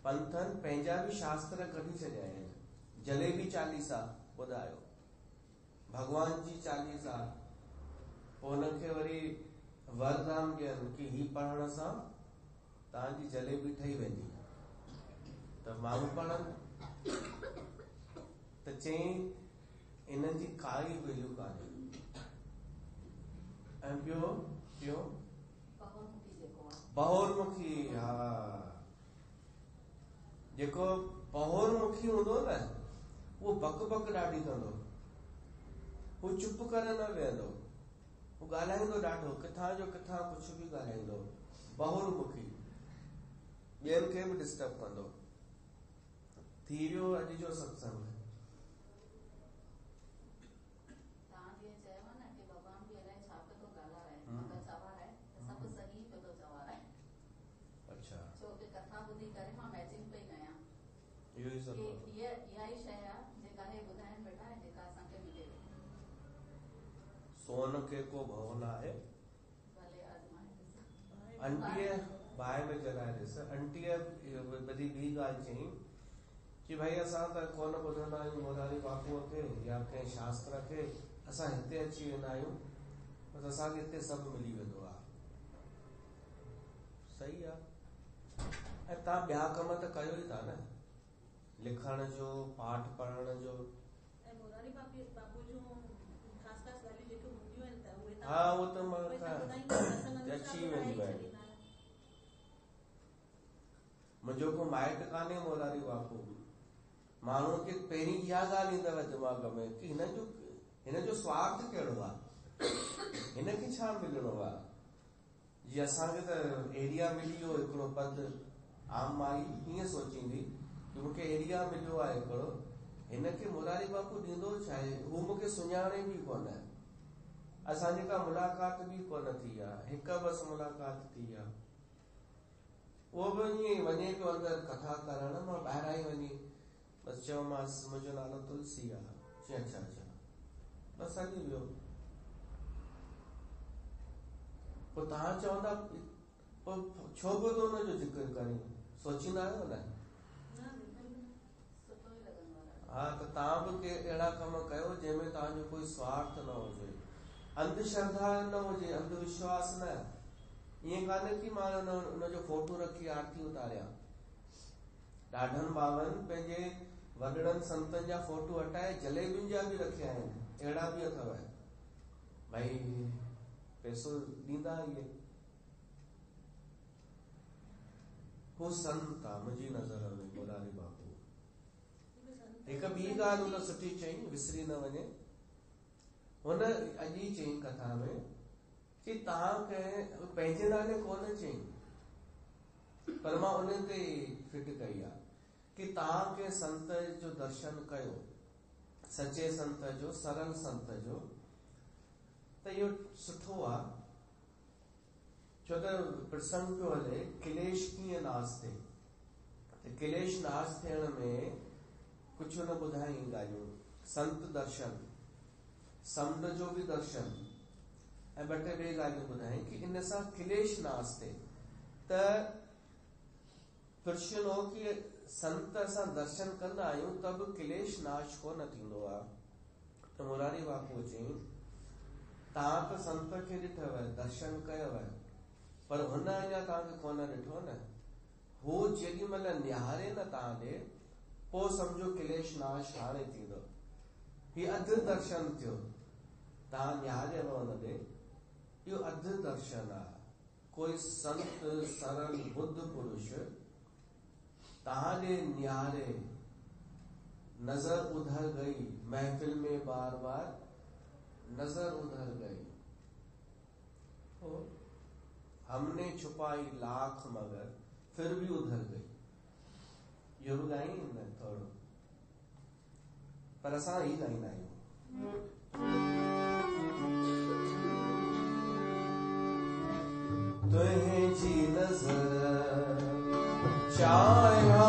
पंथनि पंहिंजा बि शास्त्र कढी छॾिया आहिनि। जलेबी चालीसा ॿुधायो, भगवान जी चालीसा, पोइ हुनखे वरी वरदान ॾियनि कि ही पढ़ण सां तव्हांजी जलेबी ठही वेंदी। त माण्हू पढ़नि। त चयईं इन्हनि जी काई वैल्यू कान्हे। ऐं ॿियो बहुर्मुखी। हा, जेको बहुर्मुखी हूंदो न, उहो बक बक ॾाढी कंदो, हू चुप करे न वेहंदो, हू ॻाल्हाईंदो ॾाढो, किथां जो किथां कुझु बि ॻाल्हाईंदो। बहुर्मुखी, ॿियनि खे बि डिस्टर्ब कंदो। थी वियो अॼु जो सत्संग। अच्छा, छोकी कथा ॿुधी करे मां मैचिंग पई कयां। इहो ई सभु इहा ई शइ आहे जेका हे ॿुधाइण वेठा ऐं जेका असांखे मिले। सोन के को भव न आहे, भले आज़माए अंटीअ बाहि में जलाए ॾिस। अंटीअ बधी ॿी ॻाल्हि चई कि भई असां त कोन ॿुधंदा आहियूं मोरारी बापूअ खे या कंहिं शास्त्र खे, असां हिते अची वेंदा आहियूं, बसि असांखे हिते सभु मिली वेंदो आहे। सही आहे। ऐं तव्हां ॿिया कम त कयो ई था न, लिखण जो, पाठ पढ़ण जो। ऐं मोरारी बापू जूं ख़ासि ॻाल्हियूं जेके हूंदियूं आहिनि त उहे हा, उहो त अची वेंदियूं आहिनि। मुंहिंजो को माइट कान्हे मोरारी बापू। माण्हू खे पहिरीं इहा ॻाल्हि ईंदव दिमाग़ में कि हिन जो स्वार्थ कहिड़ो आहे, हिनखे छा मिलणो आहे। जीअं असांखे त एरिया मिली वियो हिकिड़ो पद, आम माई हीअं सोचींदी कि मूंखे एरिया मिलियो आहे हिकिड़ो, हिनखे मोरारी बापू ॾींदो छा आहे, हू मूंखे सुञाणे बि कोन। असांजी का मुलाक़ात बि कोन थी आहे, हिकु बसि मुलाक़ात थी आहे। उहो बि ईअं वञे पियो अंदरि कथा करण, मां ॿाहिरां ई वञी बसि चयोमांसि मुंहिंजो नालो तुलसी आहे। अच्छा अच्छा, बसि हली वियो। पोइ तव्हां चवंदा छो बि तो हुनजो ज़िक्र करी, सोचींदा आहियो न? हा, त तव्हां बि के अहिड़ा कम कयो जंहिंमें तव्हांजो कोई स्वार्थ न हुजे, अंधश्रद्धा न हुजे, अंधविश्वास न। ईअं कान्हे कि मां हुनजो फोटो रखी आरती उतारियां। ॾाढनि बाबनि पंहिंजे वॾड़नि संतनि जा फोटो हटाए जलेबियुनि जा बि रखिया आहिनि, अहिड़ा बि अथव। भई पैसो ॾींदा इहे। हू संत आहे मुंहिंजी नज़र में मोरारी बापू। हिकु ॿी ॻाल्हि हुन सुठी चई, विसरी न वञे। हुन अॼु ई चई कथा में कि तव्हां पंहिंजे नाले कोन चई, पर मां उन ते फिट कई आहे कि तव्हां कंहिं संत जो दर्शन कयो, सचे संत जो, सरल संत जो, त इहो सुठो आहे। छो त प्रसंग पियो हले क्लेश कीअं नाश थिए, त क्लेश नाश थियण में कुझु न ॿुधाई ॻाल्हियूं। संत दर्शन, समुंड जो बि दर्शन, ऐं ॿ टे ॿिए ॻाल्हियूं ॿुधाई कि इन सां क्लेश नाश थिए। त प्रश्न हो कि संत असां दर्शन कंदा आहियूं त बि क्लेश नाश कोन थींदो आहे। त मोरारी बापू चई तव्हां त संत खे ॾिठव, दर्शन कयव, पर हुन अञा तव्हांखे कोन ॾिठो न। हू जेॾी महिल निहारे न तव्हां ॾे, पोइ सम्झो क्लेश नाश हाणे थींदो। हीउ अधु दर्शन थियो, तव्हां निहारेव हुन ॾे, इहो अधु दर्शन आहे। कोई संत सरल बुद्ध पुरुष तव्हां ॾे निहारे, नजर उधर गई, महफिल में बार बार नजर उधर गई, हमने छुपाई लाख मगर फिर भी उधर गई। इहो बि ॻाई न थोरो, पर असां ई ॻाईंदा आहियूं। तुंहिंजी नज़र चाया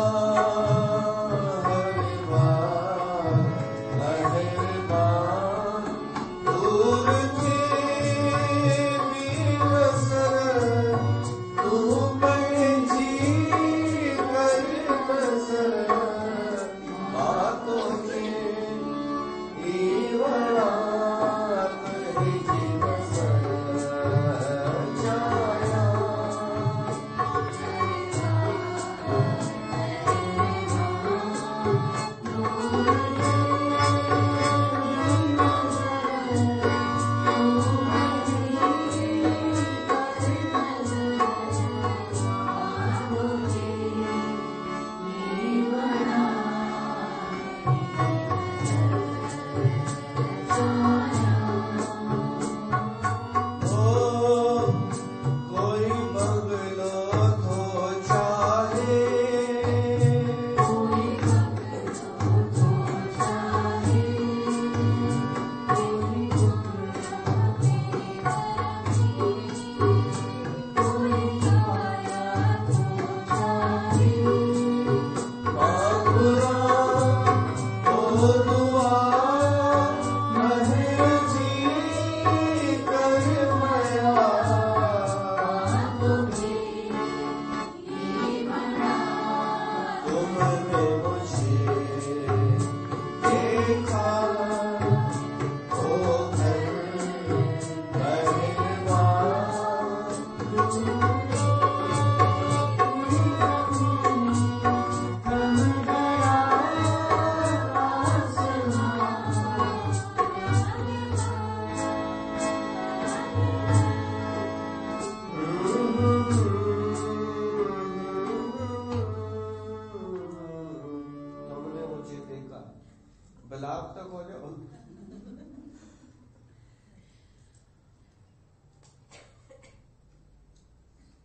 बिलाप तक हो जाओ।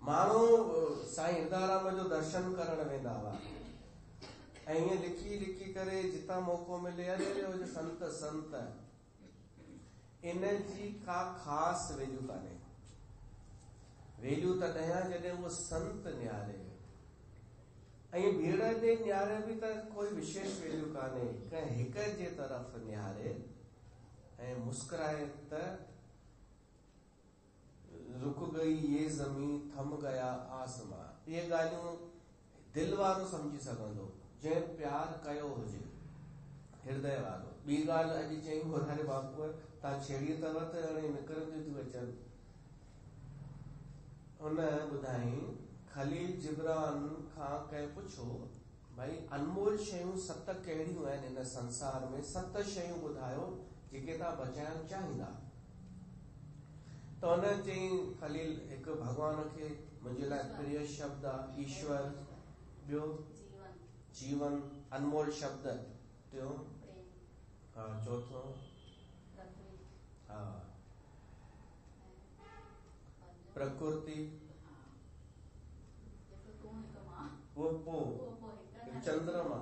माण्हू साईं हिरदाराम जो दर्शन करण वेंदा हुआ ऐं ईअं लिखी लिखी करे जितां मौक़ो मिले अरे हो जो संत संत इन जी का ख़ासि वैल्यू कान्हे। वैल्यू तॾहिं आहे जॾहिं उहो संत न्यारे ऐं भीड़ ते न्यारे बि त कोई विशेष वैल्यू कान्हे। कंहिं हिक जे तरफ़ न्यारे ऐं मुस्कुराए त रुक गई ये ज़मीं थम गया आसमां। इहे ॻाल्हियूं दिलि वारो सम्झी सघंदो जंहिं प्यार कयो हुजे हृदय वारो। ॿी ॻाल्हि अॼु चई मुरारी बापूअ तव्हां छेड़ी अथव त हाणे निकिरंदियूं थियूं अचनि। हुन ॿुधाई खलील जिब्रान खां कंहिं पुछो भाई अनमोल शयूं 7 कहिड़ियूं आहिनि हिन संसार में, 7 शयूं ॿुधायो जेके तव्हां बचाइण चाहींदा। त हुन चई खलील हिकु भॻवान खे मुंहिंजे लाइ प्रिय शब्द आहे ईश्वर, ॿियो जीवन अनमोल शब्द, टियों हा चौथो हा प्रकृति, वो चंद्रमा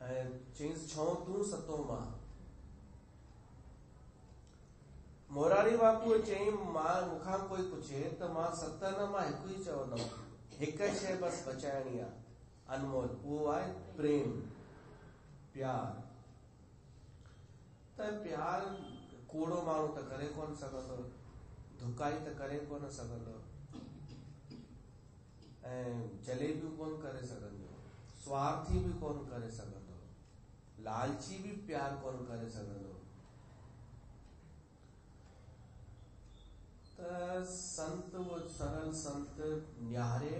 ऐं चईंसि छहों तूं सतों मां। मोरारी बापूअ चई मां मूंखां कोई पुछे त मां 7 न मां हिकु ई चवंदुमि। हिकु शइ बसि बचाइणी आहे अनमोल, उहो आहे प्रेम, प्यार। त प्यार कूड़ो माण्हू त करे कोन सघंदो, धुकाई त करे कोन सघंदो ऐं जलेबियूं कोन करे सघंदो, स्वार्थी बि कोन करे सघंदो, लालची बि प्यार कोन करे सघंदो। त संत वो सरल संत न्यारे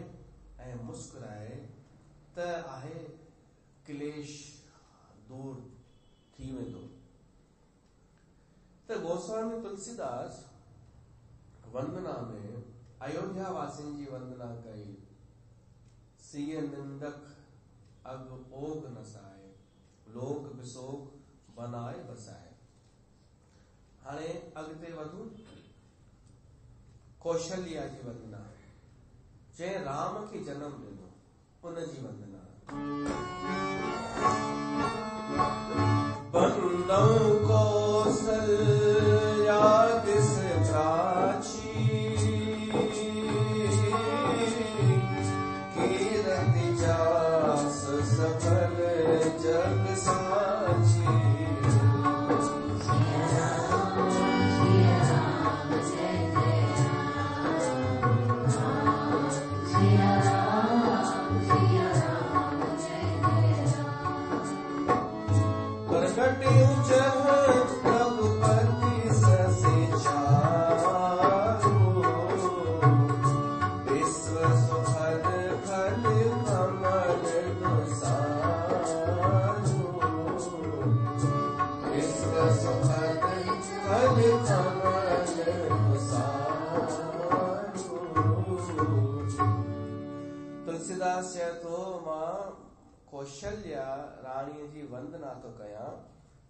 ऐं मुस्कुराए त आहे क्लेश दूर थी वेंदो। त गोस्वामी तुलसीदास वंदना में अयोध्या वासिन जी वंदना कई। सिय निंदक अग ओग नसाए, लोक विसोग बनाए बसाए। हाणे अॻिते वधूं कौशल्या जी वंदना, जंहिं राम खे जनम ॾिनो उन जी वंदना। बंदौ कौशल्या दिस प्राची, जग साची। प्रकट उजह रघुपति ससे चारो, विश्व सुखद फल कमल दुसारो, विश्व सुखद फल कमल दुसारो। तुलसीदास चए थो मां कौशल्या राणीअ जी वंदना थो कयां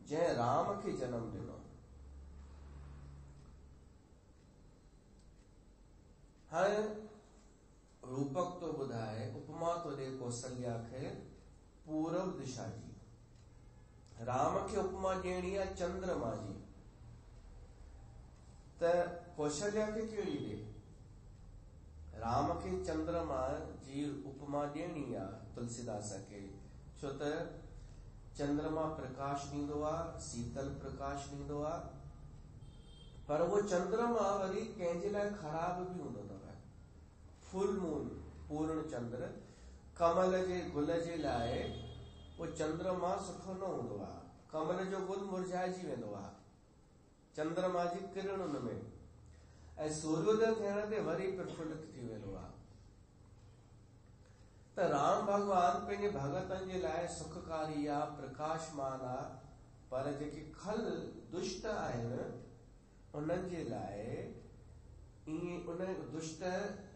जंहिं राम खे जनम ॾिनो। हाणे रूपक तो ॿुधाए, उपमा तो ॾे कौशल्या खे पूरब दिशा जी। राम खे उपमा ॾियणी आहे चंद्रमा जी, त कौशल्या खे कहिड़ी ॾे? राम खे चंद्रमा जी उपमा ॾियणी आहे तुलसीदास खे, छो त चंद्रमा प्रकाश ॾींदो आहे, शीतल प्रकाश ॾींदो आहे, पर उहो चंद्रमा वरी कंहिंजे लाइ ख़राब बि हूंदो अथव। फुल मून, पूर्ण चंद्र, कमल जे गुल जे लाइ उहो चंद्रमा सुठो न हूंदो आहे। कमल जो गुल मुरझाइजी वेंदो आहे चंद्रमा जी किरणुनि में, ऐं सूर्योदय थियण ते वरी प्रफुल्लित थी वेंदो आहे। त राम भगवान पंहिंजे भगतनि जे लाइ सुखकारी आहे, प्रकाशमान आहे, पर जेके खल दुष्ट आहिनि उन्हनि जे लाइ ईअं उन दुष्ट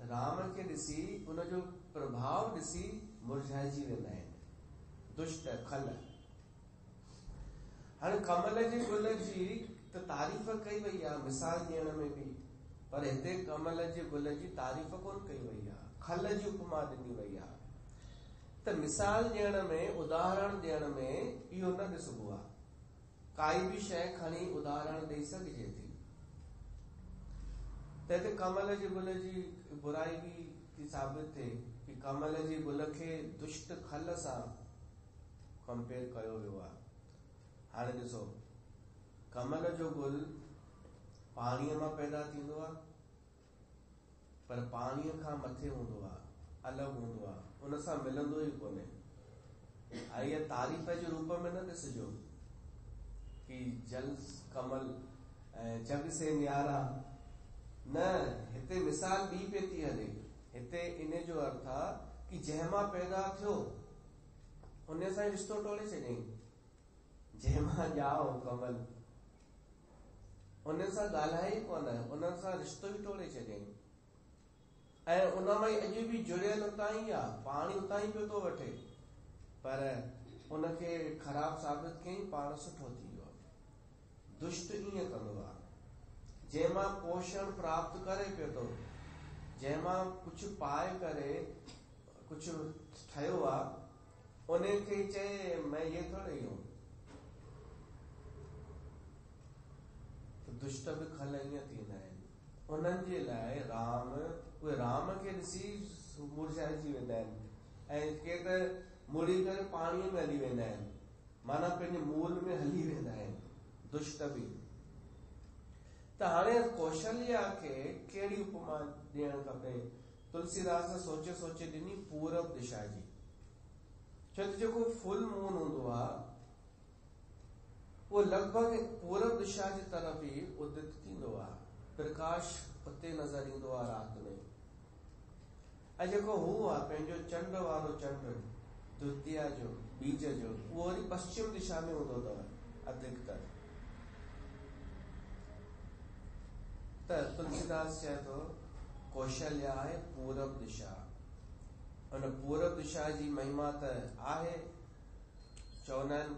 राम खे ॾिसी उनजो प्रभाव ॾिसी मुरझाइजी वेंदा आहिनि, दुष्ट खल। हाणे कमल जे गुल जी त तारीफ़ कई वई आहे मिसाल ॾियण में बि, पर हिते कमल जे गुल जी तारीफ़ कोन कई वई आहे, खल जी उपमा ॾिनी वई आहे। त मिसाल ॾियण में, उदाहरण ॾियण में इहो न ॾिसबो आहे। काई बि शइ खणी उदाहरण ॾेई सघिजे थी। त हिते कमल जे गुल जी बुराई बि थी साबित थिए कि कमल जे गुल खे दुष्ट खल सां कंपेयर कयो वियो आहे। हाणे ॾिसो, कमल जो गुल पाणीअ मां पैदा थींदो आहे, पर पाणीअ खां मथे हूंदो आहे, अलॻि हूंदो आहे, उन सां मिलंदो ई कोन्हे। इहा तारीफ़ जे रूप में न ॾिसिजो कि जल कमल ऐं जग से न्यारा, न, हिते मिसाल ॿी पे थी हले। हिते इन जो अर्थ आहे कि जंहिंमां पैदा थियो उन सां रिश्तो टोड़े छॾियईं। जंहिंमां ॼाओ कमल उन सां ॻाल्हाए ई कोन, उन सां रिश्तो ई टोड़े छॾियईं, ऐं उन मां ई अॼु बि जुड़ियल उतां ई आहे, पाणी उतां ई पियो थो वठे, पर उनखे ख़राब साबित कयईं, पाण सुठो थी वियो। दुष्ट ईअं कंदो आहे, जंहिंमां पोषण प्राप्त करे पियो थो, जंहिंमां कुझु पाए करे कुझु ठहियो आहे, उनखे चए मैं ये थोड़ी हूं। दुष्ट बि खल ईअं थींदा आहिनि। उन्हनि जे लाइ राम, उहे राम खे ॾिसी मुरझाइजी वेंदा आहिनि, ऐं के त मुड़ी करे पाणीअ में हली वेंदा आहिनि, माना पंहिंजे मूल में हली वेंदा आहिनि, दुष्ट बि। त हाणे कौशल्या खे कहिड़ी उपमा ॾियणु खपे? तुलसीदास सोचे सोचे ॾिनी पूरब दिशा जी। छो त जेको फुल मून हूंदो आहे उहो लॻभॻि पूरब दिशा जी तरफ़ ई उदित थींदो आहे, प्रकाश उते नज़र ईंदो आहे राति में। ऐं जेको हू आहे पंहिंजो चंड वारो चंड द्वितीया जो बीज जो, उहो वरी पश्चिम दिशा में हूंदो अथव अधिकतर। त तुलसीदास चए थो कौशल्या आहे पूरब दिशा। उन पूरब दिशा जी महिमा त आहे, चवंदा आहिनि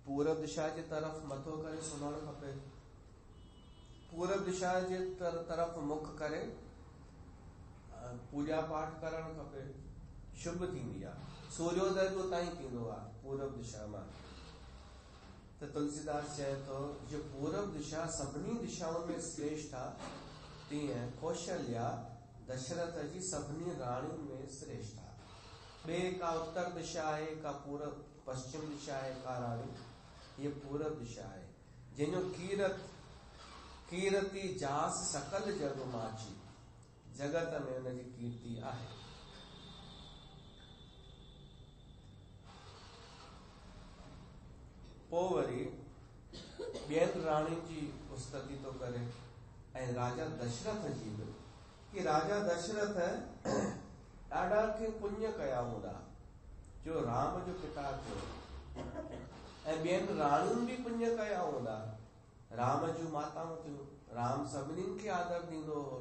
पूरब दिशा जे तरफ़ मथो करे सुम्हणु खपे, पूरब दिशा जे तरफ़ मुख करे पूजा पाठ करणु खपे, शुभ थींदी आहे। सूर्योदय जो उतां ई थींदो आहे पूरब दिशा मां। त तुलसीदास चए थो जो पूरब दिशा सभिनी दिशाउनि में श्रेष्ठ आहे, तीअं कौशल्या दशरथ जी सभिनी राणियुनि में श्रेष्ठ आहे। ॿे का उत्तर दिशा आहे, का पूरब पश्चिम दिशा आहे, का राणी ये पूरब दिशा आहे। जंहिंजो कीरती जास सकल जग माची, जगत में उनजी कीर्ति आहे। पोइ वरी ॿियनि राणियुनि जी उस्तति तो करे ऐं राजा दशरथ जी बि, कि राजा दशरथ ॾाढा के पुण्य कया हूंदा, जो राम जो पिता थियो, ऐं ॿियनि राणियुनि बि पुण्य कया हूंदा, राम जूं माताऊं थियूं, राम सभिनीनि खे आदर ॾींदो हो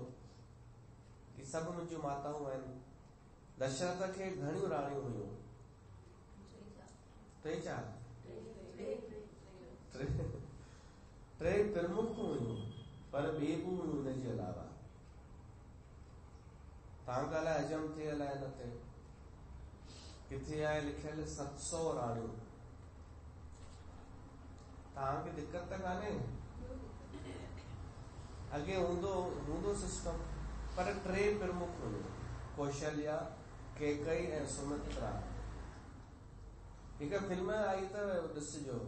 कि सभु मुंहिंजूं माताऊं आहिनि। दशरथ खे घणियूं राणियूं हुयूं? टे चार टे प्रमुख हुयूं, पर ॿे बि हुयूं हुनजे अलावा। तव्हां ॻाल्हाए हजम थिए अलाए न थिए, किथे आहे लिखियल 700 राणियूं। तव्हांखे दिक़त त कान्हे? अॻे हूंदो सिस्टम, पर टे प्रमुख हुयूं, कौशल्या, कैकई ऐं सुमित्रा। हिकु फिल्म आई त ॾिसिजो।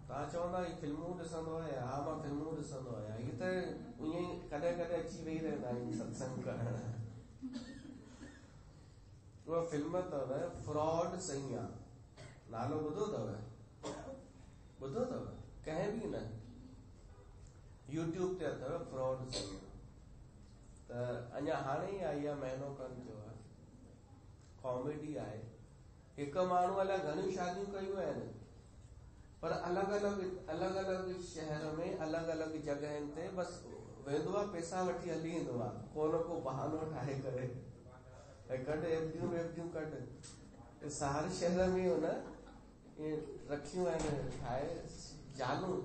तव्हां चवंदा ही फिल्मूं ॾिसंदो आहियां? हा, मां फिल्मूं ॾिसंदो आहियां। हीअ त ईअं ई कॾहिं कॾहिं अची वेही रहंदा आहियूं सत्संग करण। उहा फिल्म अथव फ्रॉड सैया, नालो ॿुधो अथव? कंहिं बि न, यूट्यूब ते अथव फ्रॉड सैया। त अञा हाणे ई आई आहे, महीनो खनि थियो आहे। कॉमेडी आहे। हिकु माण्हू अलाए घणियूं शादियूं कयूं आहिनि, पर अलॻि अलॻि शहर में अलॻि अलॻि जॻहियुनि ते बसि वेंदो आहे, पैसा वठी हली ईंदो आहे, को न को बहानो ठाहे करे, ऐं कॾहिं एफडियूं कढ। सार शहर में हुन रखियूं आहिनि ठाहे जालूं।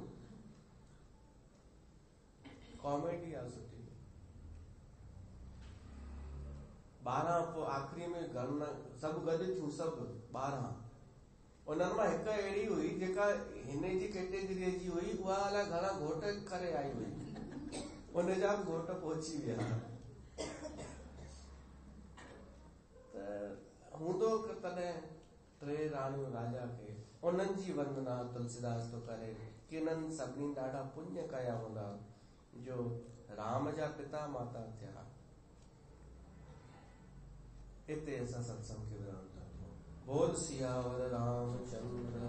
कॉमेडी आहे सुठी। 12 पोइ आख़िरी में घरु सभु गॾु थियूं, सभु 12। उन्हनि मां हिकु अहिड़ी हुई जेका हिन जी कैटेगरीअ जी हुई, उहा अलाए घणा घोट करे आई हुई, उनजा बि घोट पहुची विया। त हूंदो तॾहिं टे राणियूं राजा खे, उन्हनि जी वंदना तुलसीदास तो करे कि इन्हनि सभिनी ॾाढा पुण्य कया हूंदा, जो राम जा पिता माता थिया। हिते असां सत्संग खे विराम था ॾियूं। बोल सियावर रामचंद्र